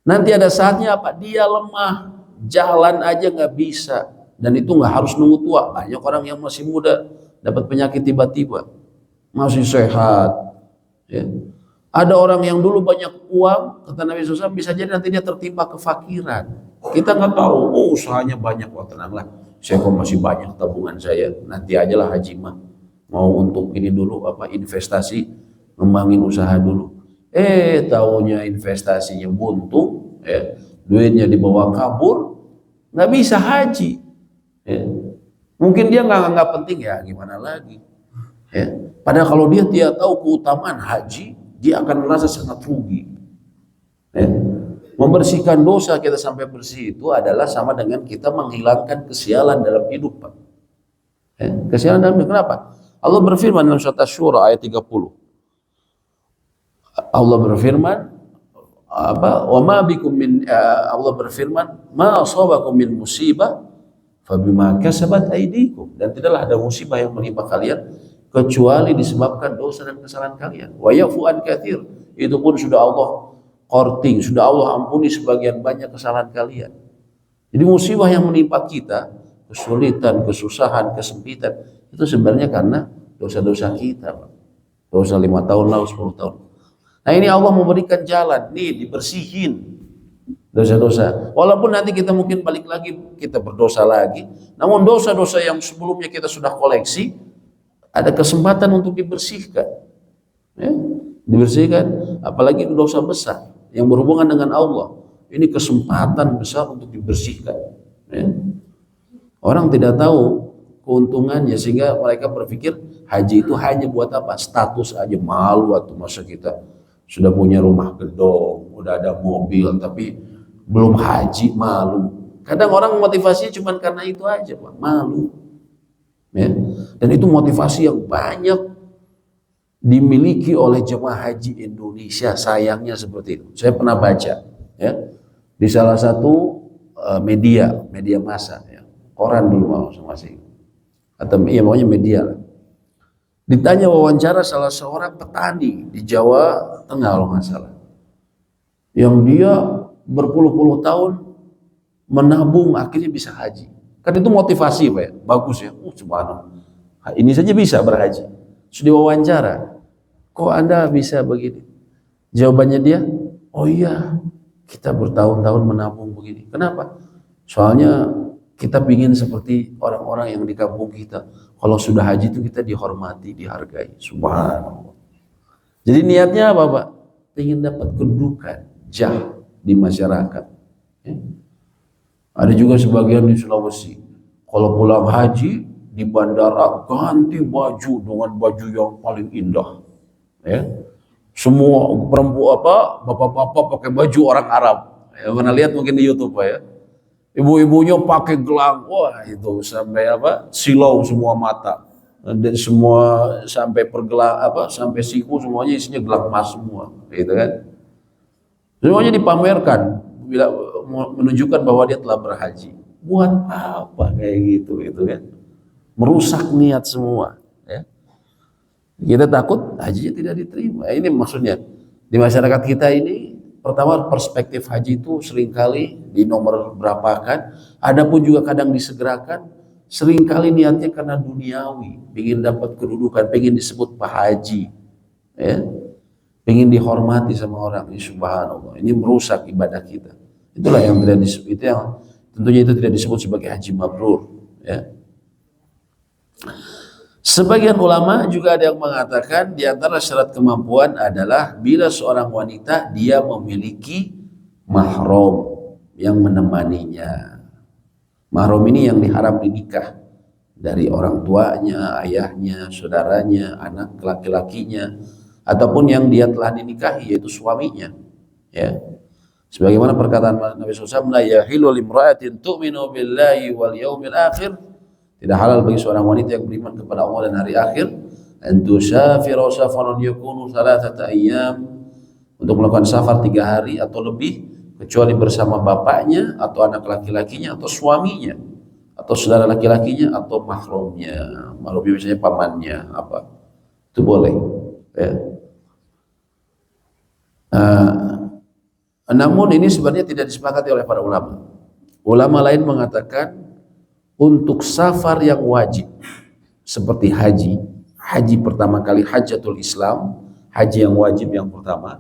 Nanti ada saatnya apa? Dia lemah, jalan aja nggak bisa, dan itu nggak harus nunggu tua. Banyak orang yang masih muda dapat penyakit tiba-tiba, masih sehat. Ya. Ada orang yang dulu banyak uang, kata Nabi SAW, bisa jadi nanti dia tertimpa kefakiran. Kita nggak tahu. Oh usahanya banyak, wah tenanglah, saya kok masih banyak tabungan saya. Nanti ajalah haji mah. Mau untuk ini dulu apa investasi, ngembangin usaha dulu. Taunya investasinya buntu, ya, duitnya dibawa kabur, nggak bisa haji. Ya. Mungkin dia nggak penting, ya gimana lagi. Ya. Padahal kalau dia tidak tahu keutamaan haji, dia akan merasa sangat rugi. Ya. Membersihkan dosa kita sampai bersih itu adalah sama dengan kita menghilangkan kesialan dalam hidup, Pak. Ya. Kesialan dalam hidup, kenapa? Allah berfirman dalam surat Asy-Syura ayat 30. Allah berfirman apa? Wa ma bikum min Allah berfirman, ma asabakum min musibah fabima kasabat aydikum, dan tidaklah ada musibah yang menimpa kalian kecuali disebabkan dosa dan kesalahan kalian. Wa yafu an katsir, itu pun sudah Allah korting, sudah Allah ampuni sebagian banyak kesalahan kalian. Jadi musibah yang menimpa kita, kesulitan, kesusahan, kesempitan, itu sebenarnya karena dosa-dosa kita, Pak. Dosa 5 tahun lalu, 10 tahun. Nah ini Allah memberikan jalan, nih dibersihin dosa-dosa. Walaupun nanti kita mungkin balik lagi, kita berdosa lagi. Namun dosa-dosa yang sebelumnya kita sudah koleksi, ada kesempatan untuk dibersihkan. Ya, dibersihkan, apalagi dosa besar yang berhubungan dengan Allah. Ini kesempatan besar untuk dibersihkan. Ya. Orang tidak tahu keuntungannya, sehingga mereka berpikir haji itu hanya buat apa? Status aja, malu atau masa kita sudah punya rumah gedung, udah ada mobil, tapi belum haji, malu. Kadang orang motivasinya cuma karena itu aja, Pak, malu. Ya. Dan itu motivasi yang banyak dimiliki oleh jemaah haji Indonesia, sayangnya seperti itu. Saya pernah baca, ya, di salah satu media massa, ya, koran dulu masing-masing, atau ya pokoknya media lah. Ditanya wawancara salah seorang petani di Jawa Tengah kalau nggak salah, yang dia berpuluh-puluh tahun menabung akhirnya bisa haji. Kan itu motivasi, Pak, ya? Bagus ya. Subhanallah. Ini saja bisa berhaji. Sudah diwawancara. Kok Anda bisa begini? Jawabannya dia, oh iya, kita bertahun-tahun menabung begini. Kenapa? Soalnya kita ingin seperti orang-orang yang di kampung kita. Kalau sudah haji itu kita dihormati, dihargai. Subhanallah. Jadi niatnya apa, Pak? Ingin dapat kedudukan, jah di masyarakat. Ya. Ada juga sebagian di Sulawesi. Kalau pulang haji di bandara ganti baju dengan baju yang paling indah. Ya. Semua perempuan bapak-bapak pakai baju orang Arab. Ya, pernah lihat mungkin di YouTube, Pak, ya. Ibu-ibunya pakai gelang, wah itu sampai silau semua mata, dan semua sampai pergelang sampai siku semuanya isinya gelang emas semua, gitu kan? Semuanya dipamerkan, bila menunjukkan bahwa dia telah berhaji. Buat apa kayak gitu, kan? Merusak niat semua. Ya. Kita takut hajinya tidak diterima. Ini maksudnya di masyarakat kita ini. Pertama, perspektif haji itu seringkali di nomor berapakan, ada pun juga kadang disegerakan, seringkali niatnya karena duniawi, ingin dapat kedudukan, ingin disebut Pak Haji, ya, ingin dihormati sama orang. Ini subhanallah, ini merusak ibadah kita. Itulah yang tidak disebut, itu yang tentunya itu tidak disebut sebagai haji mabrur. Ya. Sebagian ulama juga ada yang mengatakan di antara syarat kemampuan adalah bila seorang wanita dia memiliki mahram yang menemaninya. Mahram ini yang diharam dinikah dari orang tuanya, ayahnya, saudaranya, anak laki-lakinya, ataupun yang dia telah dinikahi yaitu suaminya. Ya. Sebagaimana perkataan Nabi SAW, la yahilu limra'atin tu'minu billahi wal yaumil akhir. Tidak halal bagi seorang wanita yang beriman kepada Allah dan hari akhir an tusafira safaran yakunu thalathata ayyam, untuk melakukan safar 3 hari atau lebih kecuali bersama bapaknya atau anak laki-lakinya atau suaminya atau saudara laki-lakinya atau mahramnya. Mahramnya misalnya pamannya apa. Itu boleh, ya. Namun ini sebenarnya tidak disepakati oleh para ulama. Ulama lain mengatakan untuk safar yang wajib seperti haji pertama kali, hajatul Islam, haji yang wajib yang pertama,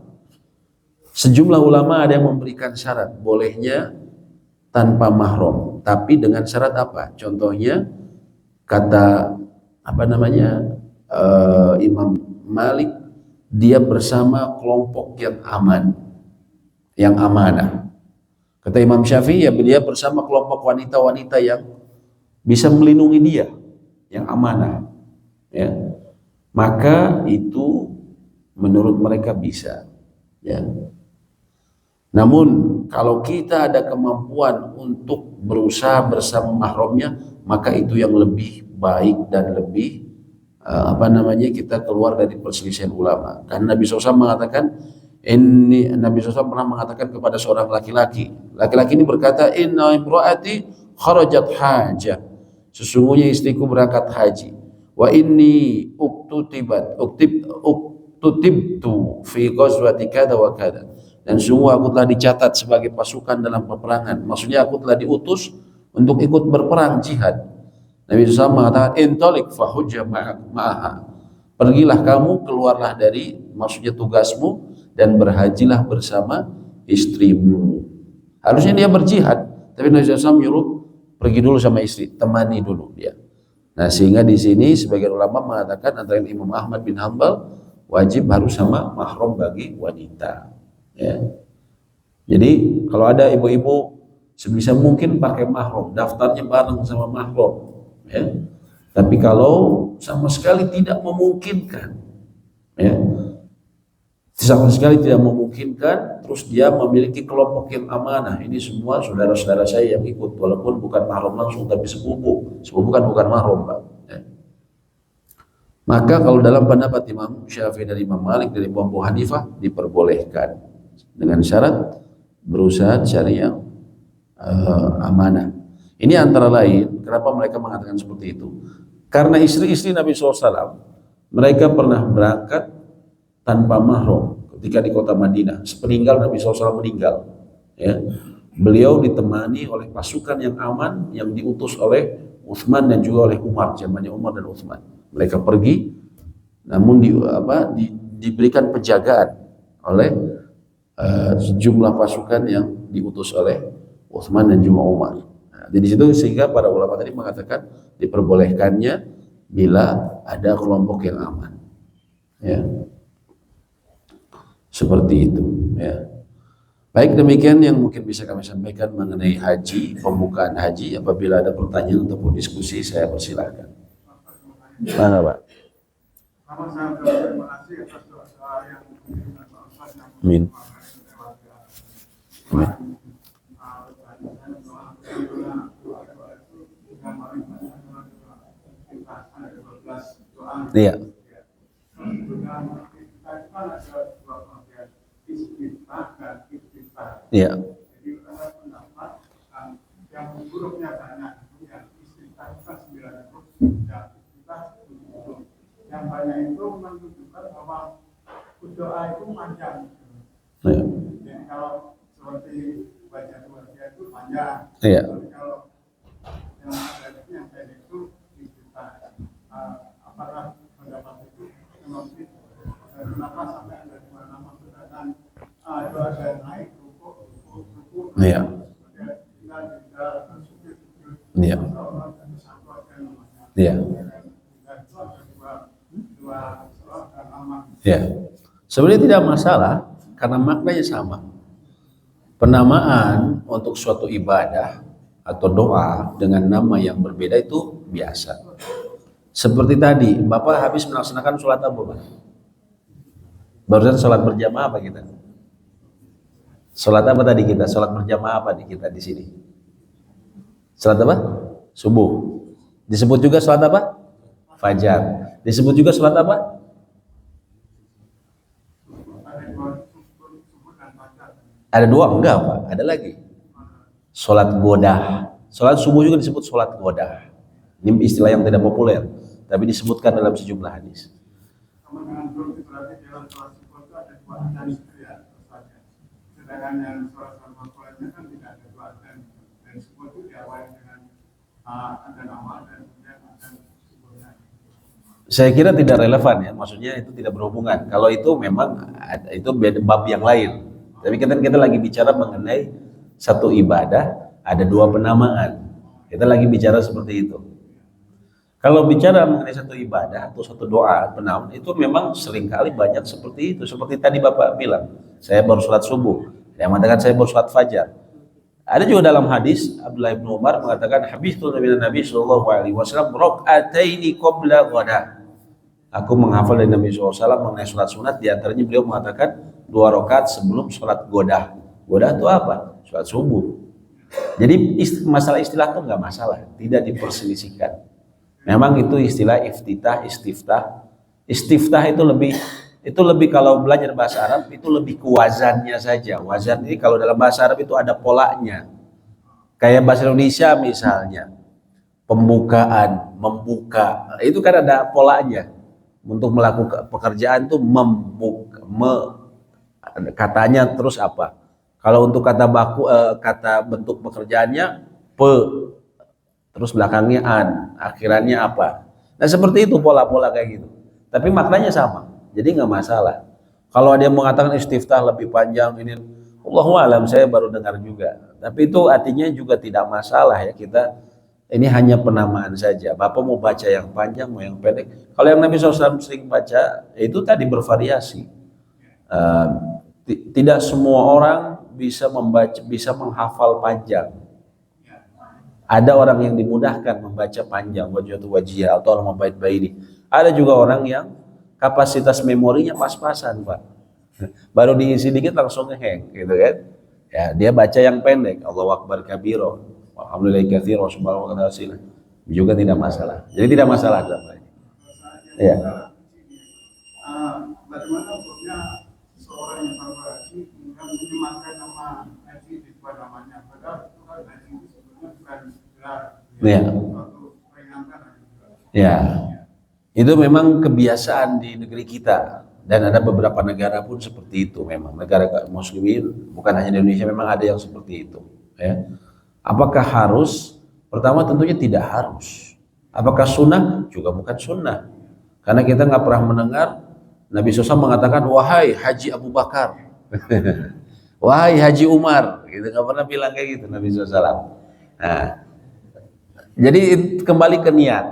sejumlah ulama ada yang memberikan syarat bolehnya tanpa mahram, tapi dengan syarat apa? Contohnya kata Imam Malik, dia bersama kelompok yang aman, yang amanah. Kata Imam Syafi'i, ya dia bersama kelompok wanita-wanita yang bisa melindungi dia, yang amanah, ya. Maka itu menurut mereka bisa, ya. Namun kalau kita ada kemampuan untuk berusaha bersama mahramnya, maka itu yang lebih baik dan lebih kita keluar dari perselisihan ulama. Karena Nabi SAW mengatakan, Nabi SAW pernah mengatakan kepada seorang laki-laki ini berkata, inna imraati kharajat hajah, sesungguhnya istriku berangkat haji. Wa inni uktutibtu fi ghazwati kada wa kada, dan sungguh aku telah dicatat sebagai pasukan dalam peperangan. Maksudnya aku telah diutus untuk ikut berperang jihad. Nabi SAW mengatakan, intalik fahujja ma'aha, pergilah kamu, keluarlah dari maksudnya tugasmu dan berhajilah bersama istrimu. Harusnya dia berjihad, tapi Nabi SAW menyuruh pergi dulu sama istri, temani dulu dia. Nah, sehingga di sini sebagian ulama mengatakan antara Imam Ahmad bin Hanbal wajib harus sama mahram bagi wanita. Ya. Jadi kalau ada ibu-ibu sebisa mungkin pakai mahram, daftarnya bareng sama mahram. Ya. Tapi kalau sama sekali tidak memungkinkan, ya, sama sekali tidak memungkinkan, terus dia memiliki kelompok yang amanah. Ini semua saudara-saudara saya yang ikut, walaupun bukan mahram langsung tapi sepupu kan bukan mahram, Pak. Ya. Maka kalau dalam pendapat Imam Syafi'i dan Imam Malik dari Abu Hanifah diperbolehkan dengan syarat berusaha cari yang amanah. Ini antara lain kenapa mereka mengatakan seperti itu. Karena istri-istri Nabi SAW mereka pernah berangkat tanpa mahram ketika di kota Madinah sepeninggal Nabi SAW meninggal, ya. Beliau ditemani oleh pasukan yang aman yang diutus oleh Utsman dan juga oleh Umar, zamannya Umar dan Utsman. Mereka pergi namun diberikan penjagaan oleh jumlah pasukan yang diutus oleh Utsman dan juga Umar. Nah, di situ sehingga para ulama tadi mengatakan diperbolehkannya bila ada kelompok yang aman. Ya. Seperti itu, ya. Baik, demikian yang mungkin bisa kami sampaikan mengenai haji, pembukaan haji. Apabila ada pertanyaan ataupun diskusi, saya persilahkan. Mana, Pak? Amin. Amin. Iya. Iya. Yang banyak itu menunjukkan bahwa doa itu panjang. Iya. Jadi kalau seperti baca doa itu panjang. Iya. Kalau yang ada yang pendek itu kita apakah pendapat itu kenapa sampai ada dua nama sedangkan doa dan naik ruku Iya. Iya. Iya. Ya, sebenarnya tidak masalah karena maknanya sama. Penamaan untuk suatu ibadah atau doa dengan nama yang berbeda itu biasa. Seperti tadi, Bapak habis melaksanakan sholat apa, Pak? Barusan sholat berjamaah apa kita? Sholat apa tadi kita? Sholat berjamaah apa kita di sini? Sholat apa? Subuh. Disebut juga sholat apa? Fajar. Disebut juga sholat apa? Ada dua? Enggak, Pak. Ada lagi. Sholat godah. Sholat subuh juga disebut sholat godah. Ini istilah yang tidak populer, tapi disebutkan dalam sejumlah hadis. Sedangkan yang sholat sama sholatnya kan tidak ada dua dan subuh itu diawali dengan ada nama dan kemudian ada subuhnya. Saya kira tidak relevan ya, maksudnya itu tidak berhubungan. Kalau itu memang itu bab yang lain. Tapi kita lagi bicara mengenai satu ibadah ada dua penamaan. Kita lagi bicara seperti itu. Kalau bicara mengenai satu ibadah atau satu doa penamaan itu memang seringkali banyak seperti itu. Seperti tadi Bapak bilang, saya baru sholat subuh. Yang mengatakan saya baru sholat fajar. Ada juga dalam hadis Abdullah bin Umar mengatakan habithtu Nabi sallallahu alaihi wasallam rakaataini qabla ghada. Aku menghafal dari Nabi SAW mengenai sholat sunat, di antaranya beliau mengatakan 2 rakaat sebelum sholat godah. Godah itu apa? Sholat subuh. Jadi masalah istilah itu nggak masalah, tidak diperselisihkan. Memang itu istilah iftitah, istiftah. Istiftah itu lebih kalau belajar bahasa Arab itu lebih ke wazannya saja. Wazan ini kalau dalam bahasa Arab itu ada polanya. Kayak bahasa Indonesia misalnya, pembukaan, membuka, itu kan ada polanya. Untuk melakukan pekerjaan itu katanya terus apa? Kalau untuk kata baku kata bentuk pekerjaannya terus belakangnya akhirannya apa? Nah seperti itu pola-pola kayak gitu. Tapi maknanya sama, jadi nggak masalah. Kalau ada yang mengatakan istiftah lebih panjang ini, Allahu a'lam, saya baru dengar juga. Tapi itu artinya juga tidak masalah ya kita. Ini hanya penamaan saja. Bapak mau baca yang panjang, mau yang pendek. Kalau yang Nabi SAW sering baca, itu tadi bervariasi. Tidak semua orang bisa membaca, bisa menghafal panjang. Ada orang yang dimudahkan membaca panjang, wajiyah atau al-mabait baini. Ada juga orang yang kapasitas memorinya pas-pasan, Pak. Baru diisi dikit langsung ngeheng, gitu kan? Ya, dia baca yang pendek, Allahu Akbar kabiro. Alhamdulillah katsir wa subhanahu wa ta'ala juga tidak masalah. Jadi tidak masalah dalam ini. Ya. Bagaimana hukumnya seorang yang baru haji kemudian menyematkan nama haji di depan namanya, padahal itu kan haji itu sebetulnya bukan gelar, suatu peringatan. Ya. Itu memang kebiasaan di negeri kita dan ada beberapa negara pun seperti itu memang. Negara muslimin bukan hanya di Indonesia, memang ada yang seperti itu, ya. Apakah harus? Pertama tentunya tidak harus. Apakah sunnah? Juga bukan sunnah. Karena kita nggak pernah mendengar Nabi SAW mengatakan, wahai Haji Abu Bakar. Wahai Haji Umar, gitu, nggak pernah bilang kayak gitu Nabi SAW. Nah, jadi kembali ke niat.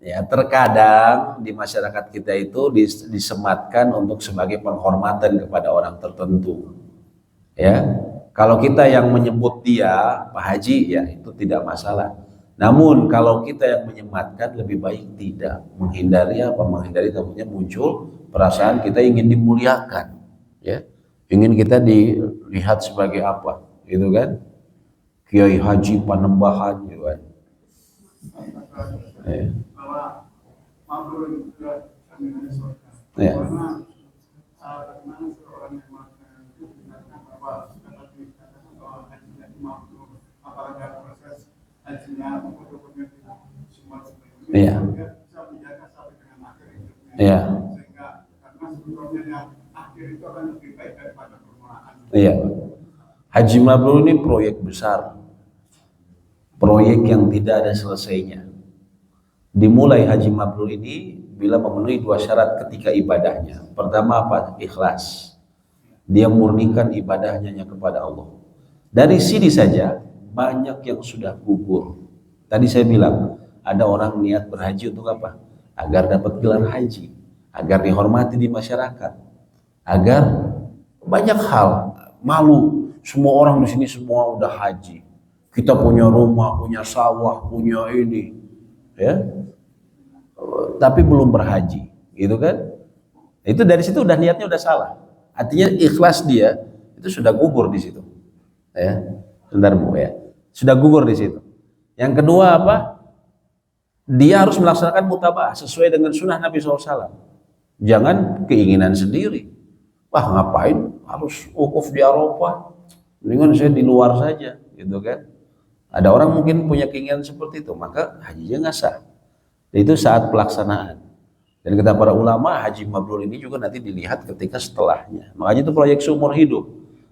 Ya, terkadang di masyarakat kita itu disematkan untuk sebagai penghormatan kepada orang tertentu. Ya, kalau kita yang menyebut dia Pak Haji, ya itu tidak masalah. Namun kalau kita yang menyematkan, lebih baik tidak, menghindari apa? Menghindari tentunya muncul perasaan kita ingin dimuliakan, ya, ingin kita dilihat sebagai apa, gitu kan? Kiai Haji Panembahan, gitu kan? Ya. Bahwa mampu juga dengan surga. Ya. Karena bagaimana seorang yang melakukan itu dikatakan bahwa dapat dikatakan bahwa hajinya itu mampu, apalagi ada proses hajinya untuk semua sebelumnya, Iya. dia bisa menjaga sampai dengan akhir hidupnya. Iya. Sehingga karena sebelumnya yang akhir itu akan lebih baik daripada permulaan. Iya. Haji Mabrur ini proyek besar, proyek yang tidak ada selesainya. Dimulai Haji Mabrur ini bila memenuhi dua syarat ketika ibadahnya. Pertama apa? Ikhlas. Dia murnikan ibadahnya kepada Allah. Dari sini saja banyak yang sudah gugur. Tadi saya bilang, ada orang niat berhaji untuk apa? Agar dapat gelar haji, agar dihormati di masyarakat, agar banyak hal. Malu, semua orang di sini semua udah haji. Kita punya rumah, punya sawah, punya ini, ya. Tapi belum berhaji, gitu kan? Itu dari situ udah niatnya udah salah. Artinya ikhlas dia itu sudah gugur di situ. Ya, sebentar Bu ya. Sudah gugur di situ. Yang kedua apa? Dia harus melaksanakan mutaba'ah sesuai dengan sunnah Nabi SAW. Jangan keinginan sendiri. Wah, ngapain harus wukuf di Arafah? Mendingan saya di luar saja, gitu kan? Ada orang mungkin punya keinginan seperti itu, maka hajinya nggak sah. Itu saat pelaksanaan. Dan kata para ulama, Haji Mabrur ini juga nanti dilihat ketika setelahnya. Makanya itu proyek seumur hidup.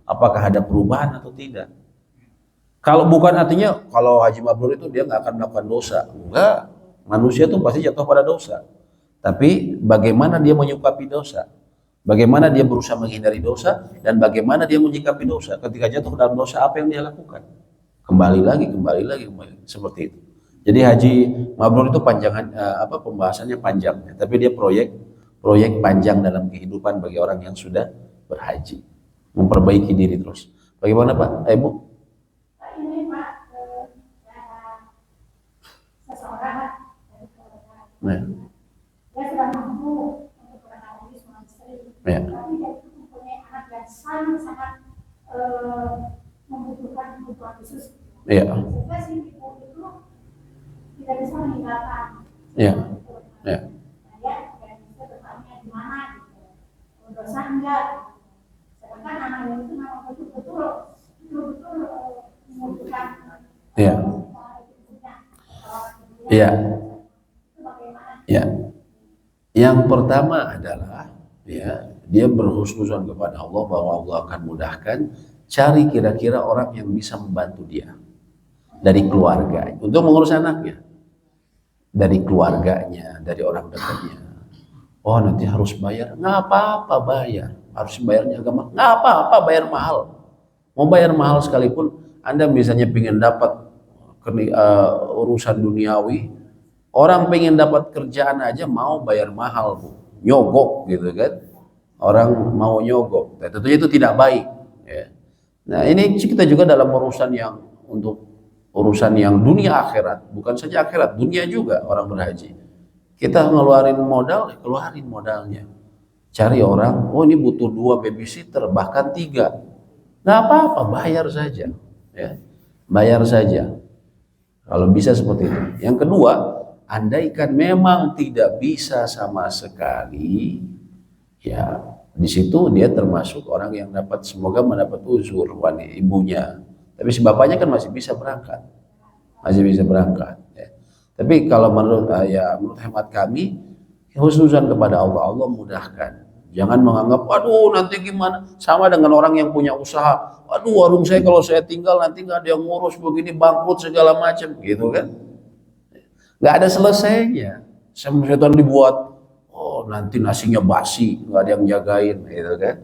Apakah ada perubahan atau tidak? Kalau bukan, artinya kalau Haji Mabrur itu dia nggak akan melakukan dosa. Enggak. Manusia itu pasti jatuh pada dosa. Tapi bagaimana dia menyikapi dosa? Bagaimana dia berusaha menghindari dosa? Dan bagaimana dia menyikapi dosa? Ketika jatuh dalam dosa, apa yang dia lakukan? Kembali lagi. Seperti itu. Jadi Haji Mabrur itu pembahasannya panjang, tapi dia proyek panjang dalam kehidupan bagi orang yang sudah berhaji, memperbaiki diri terus. Bagaimana Pak? Ibu? Ini Pak, seseorang Ya. dia sudah mampu untuk berhaji suami istri, Ya. tapi dia itu mempunyai anak yang sangat membutuhkan kebutuhan khusus. Ya. Sehingga si ibu itu tidak bisa meninggalkan. Ya. Ya. Nah, dia tidak bisa bertanya di mana gitu. Dosa enggak. Sedangkan anaknya itu memang betul-betul membutuhkan. Ya. Ya. Ya. Yang pertama adalah ya, dia berhusnuzon kepada Allah bahwa Allah akan mudahkan. Cari kira-kira orang yang bisa membantu dia dari keluarga untuk mengurus anaknya. Dari keluarganya, dari orang dekatnya. Oh, nanti harus bayar. Nggak apa-apa bayar. Harus bayarnya agama. Nggak apa-apa bayar mahal. Mau bayar mahal sekalipun, Anda misalnya pengen dapat urusan duniawi, orang pengen dapat kerjaan aja mau bayar mahal, Bu. Nyogok gitu kan. Orang mau nyogok. Nah, tentunya itu tidak baik. Ya. Nah, ini kita juga dalam urusan yang dunia akhirat, bukan saja akhirat, dunia juga orang berhaji. Kita ngeluarin modal, keluarin modalnya. Cari orang, oh ini butuh 2 babysitter, bahkan 3. Nggak apa-apa, bayar saja. Ya. Bayar saja. Kalau bisa seperti itu. Yang kedua, andaikan memang tidak bisa sama sekali, ya di situ dia termasuk orang yang semoga mendapat uzur ibunya. Tapi si bapaknya kan masih bisa berangkat, ya. Tapi kalau menurut hemat kami, husnuzan kepada Allah, Allah mudahkan. Jangan menganggap, waduh nanti gimana, sama dengan orang yang punya usaha, waduh warung saya kalau saya tinggal nanti nggak ada yang ngurus, begini bangkrut segala macam, gitu kan? Nggak ada selesainya. Setan dibuat, oh nanti nasinya basi, nggak ada yang jagain, gitu kan?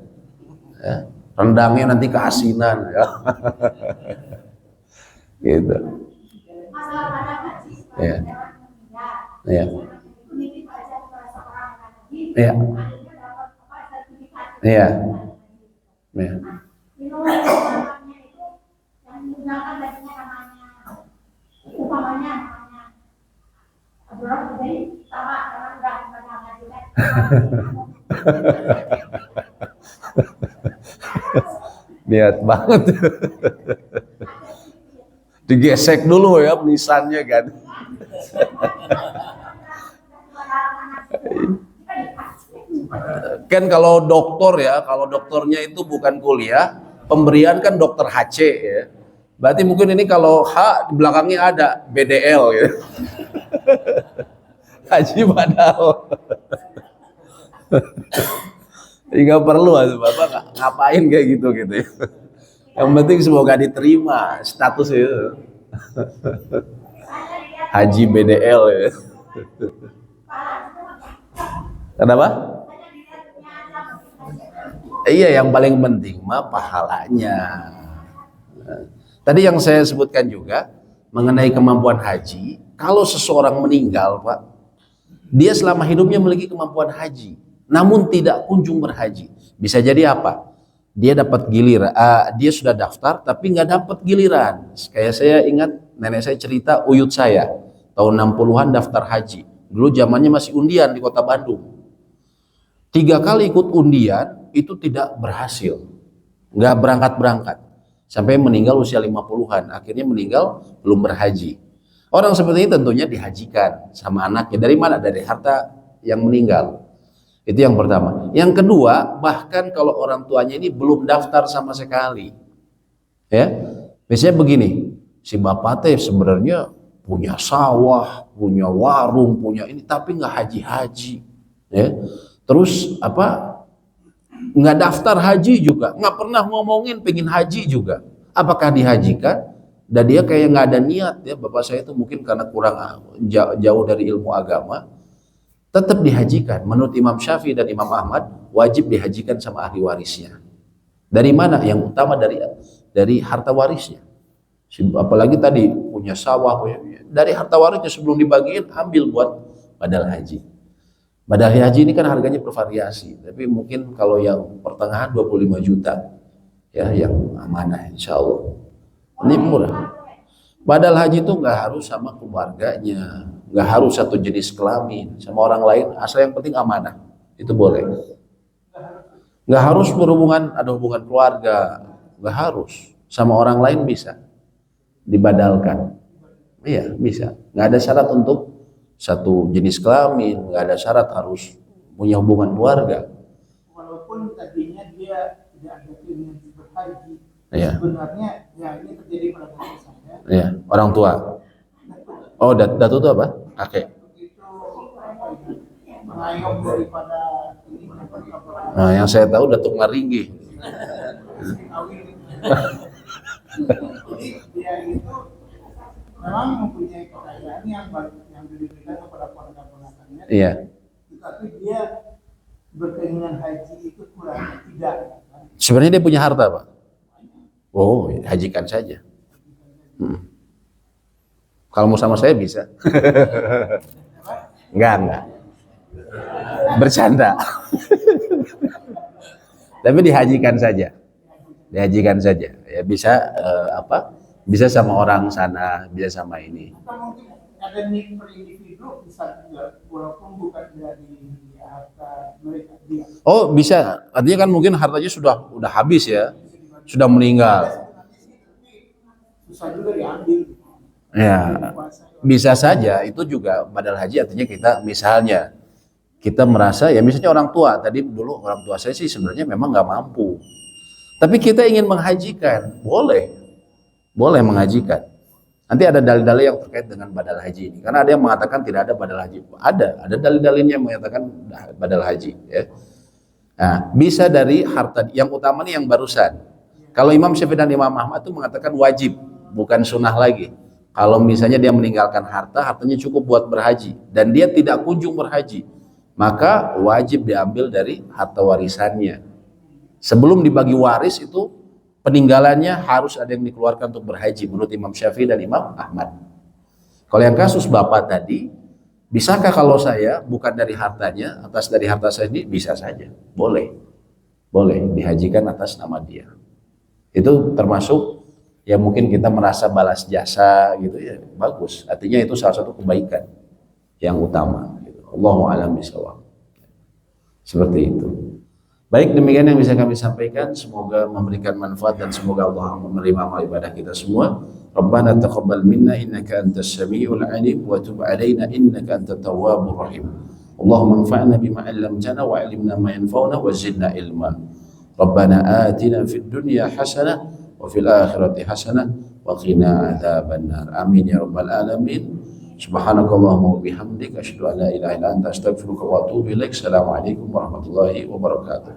Ya. rendangnya nanti keasinan ya. Gitu. Masalah pada haji Iya. orang meninggal. Iya. Itu nitip aja kepada seorang haji. Iya. Akhirnya dapat apa sertifikat. Iya. Iya. Minum namanya itu yang menggunakan dagingnya namanya umpamanya namanya Abdullah jadi sama karena udah haji kan. Niat banget. Digesek dulu ya nisannya kan. Kan kalau dokter ya, kalau dokternya itu bukan kuliah, pemberian kan dokter HC ya. Berarti mungkin ini kalau H di belakangnya ada BDL ya. Haji Badal. Nggak perlu Bapak ngapain kayak gitu gitu ya. Yang penting semoga diterima status itu. Haji BDL ya. Kenapa? Iya, yang paling penting mah pahalanya. Tadi yang saya sebutkan juga mengenai kemampuan haji, kalau seseorang meninggal, Pak, dia selama hidupnya memiliki kemampuan haji, namun tidak kunjung berhaji. Bisa jadi apa? Dia dapat giliran, dia sudah daftar tapi nggak dapat giliran. Kayak saya ingat nenek saya cerita, uyut saya tahun 60-an daftar haji. Dulu zamannya masih undian di kota Bandung. 3 kali ikut undian itu tidak berhasil, nggak berangkat-berangkat sampai meninggal usia 50-an. Akhirnya meninggal belum berhaji. Orang seperti ini tentunya dihajikan sama anaknya. Dari mana? Dari harta yang meninggal. Itu yang pertama. Yang kedua, bahkan kalau orang tuanya ini belum daftar sama sekali, ya, biasanya begini, si bapak teh sebenarnya punya sawah, punya warung, punya ini, tapi nggak haji-haji, ya. Terus apa? Nggak daftar haji juga, nggak pernah ngomongin pengen haji juga. Apakah dihajikan? Dan dia kayak nggak ada niat ya. Bapak saya itu mungkin karena kurang jauh dari ilmu agama, tetap dihajikan. Menurut Imam Syafi'i dan Imam Ahmad, wajib dihajikan sama ahli warisnya. Dari mana? Yang utama dari harta warisnya. Apalagi tadi punya sawah, dari harta warisnya sebelum dibagiin ambil buat badal haji. Badal haji ini kan harganya bervariasi, tapi mungkin kalau yang pertengahan 25 juta ya, yang amanah insya Allah. Ini murah. Badal haji itu nggak harus sama keluarganya, nggak harus satu jenis kelamin, sama orang lain, asal yang penting amanah, itu boleh. Nggak harus ada hubungan keluarga, nggak harus, sama orang lain bisa dibadalkan. Iya bisa, nggak ada syarat untuk satu jenis kelamin, nggak ada syarat harus punya hubungan keluarga. Walaupun tadinya dia tidak ada keinginan berhaji, Iya. sebenarnya ya ini terjadi pada diri saya. Iya, orang tua. Oh, datu itu apa? Kakek. Itu mengayom daripada ini Nah, yang saya tahu Datuk Maringgi. Jadi dia itu memang mempunyai kekayaan yang diberikan kepada ponakan-ponakannya. Iya. Tetapi dia berkeinginan haji itu kurang tidak. Sebenarnya dia punya harta, Pak. Oh, hajikan saja. Kalau mau sama saya bisa. Enggak. Bercanda. Tapi dihajikan saja. Dihajikan saja. Ya bisa bisa sama orang sana, bisa sama ini. Atau mungkin ada nik per individu bisa juga walaupun bukan dari harta mereka dia. Oh, bisa. Artinya kan mungkin hartanya udah habis ya. Sudah meninggal. Susah juga diambil. Ya, bisa saja itu juga badal haji, artinya kita misalnya kita merasa ya misalnya orang tua, tadi dulu orang tua saya sih sebenarnya memang nggak mampu. Tapi kita ingin menghajikan, boleh menghajikan. Nanti ada dalil-dalil yang terkait dengan badal haji ini. Karena ada yang mengatakan tidak ada badal haji. Ada dalil-dalilnya yang mengatakan badal haji ya. Nah, bisa dari harta, yang utama nih yang barusan. Kalau Imam Syafi'i dan Imam Ahmad itu mengatakan wajib, bukan sunnah lagi. Kalau misalnya dia meninggalkan hartanya cukup buat berhaji dan dia tidak kunjung berhaji, maka wajib diambil dari harta warisannya. Sebelum dibagi waris itu peninggalannya harus ada yang dikeluarkan untuk berhaji menurut Imam Syafi'i dan Imam Ahmad. Kalau yang kasus bapak tadi, bisakah kalau saya bukan dari hartanya, atas dari harta saya ini? Bisa saja, boleh dihajikan atas nama dia. Itu termasuk ya mungkin kita merasa balas jasa gitu ya, bagus. Artinya itu salah satu kebaikan yang utama. Gitu. Allahu a'lam bishawab. Seperti itu. Baik, demikian yang bisa kami sampaikan. Semoga memberikan manfaat dan semoga Allah menerima amal ibadah kita semua. Rabbana taqabbal minna innaka antas samiul alim wa tub alaina innaka antat tawwabur rahim. Allahumma anfa'na bima 'allamtana wa 'allimna ma yanfa'una wa zidna ilma. Rabbana atina fid dunya hasanah wa fil akhirati hasanah wa qina adzaban nar. Amin ya rabbal alamin. Subhanakallahumma wa bihamdika asyhadu an la ilaha illa anta astaghfiruka wa atubu ilaik. Assalamualaikum warahmatullahi wabarakatuh.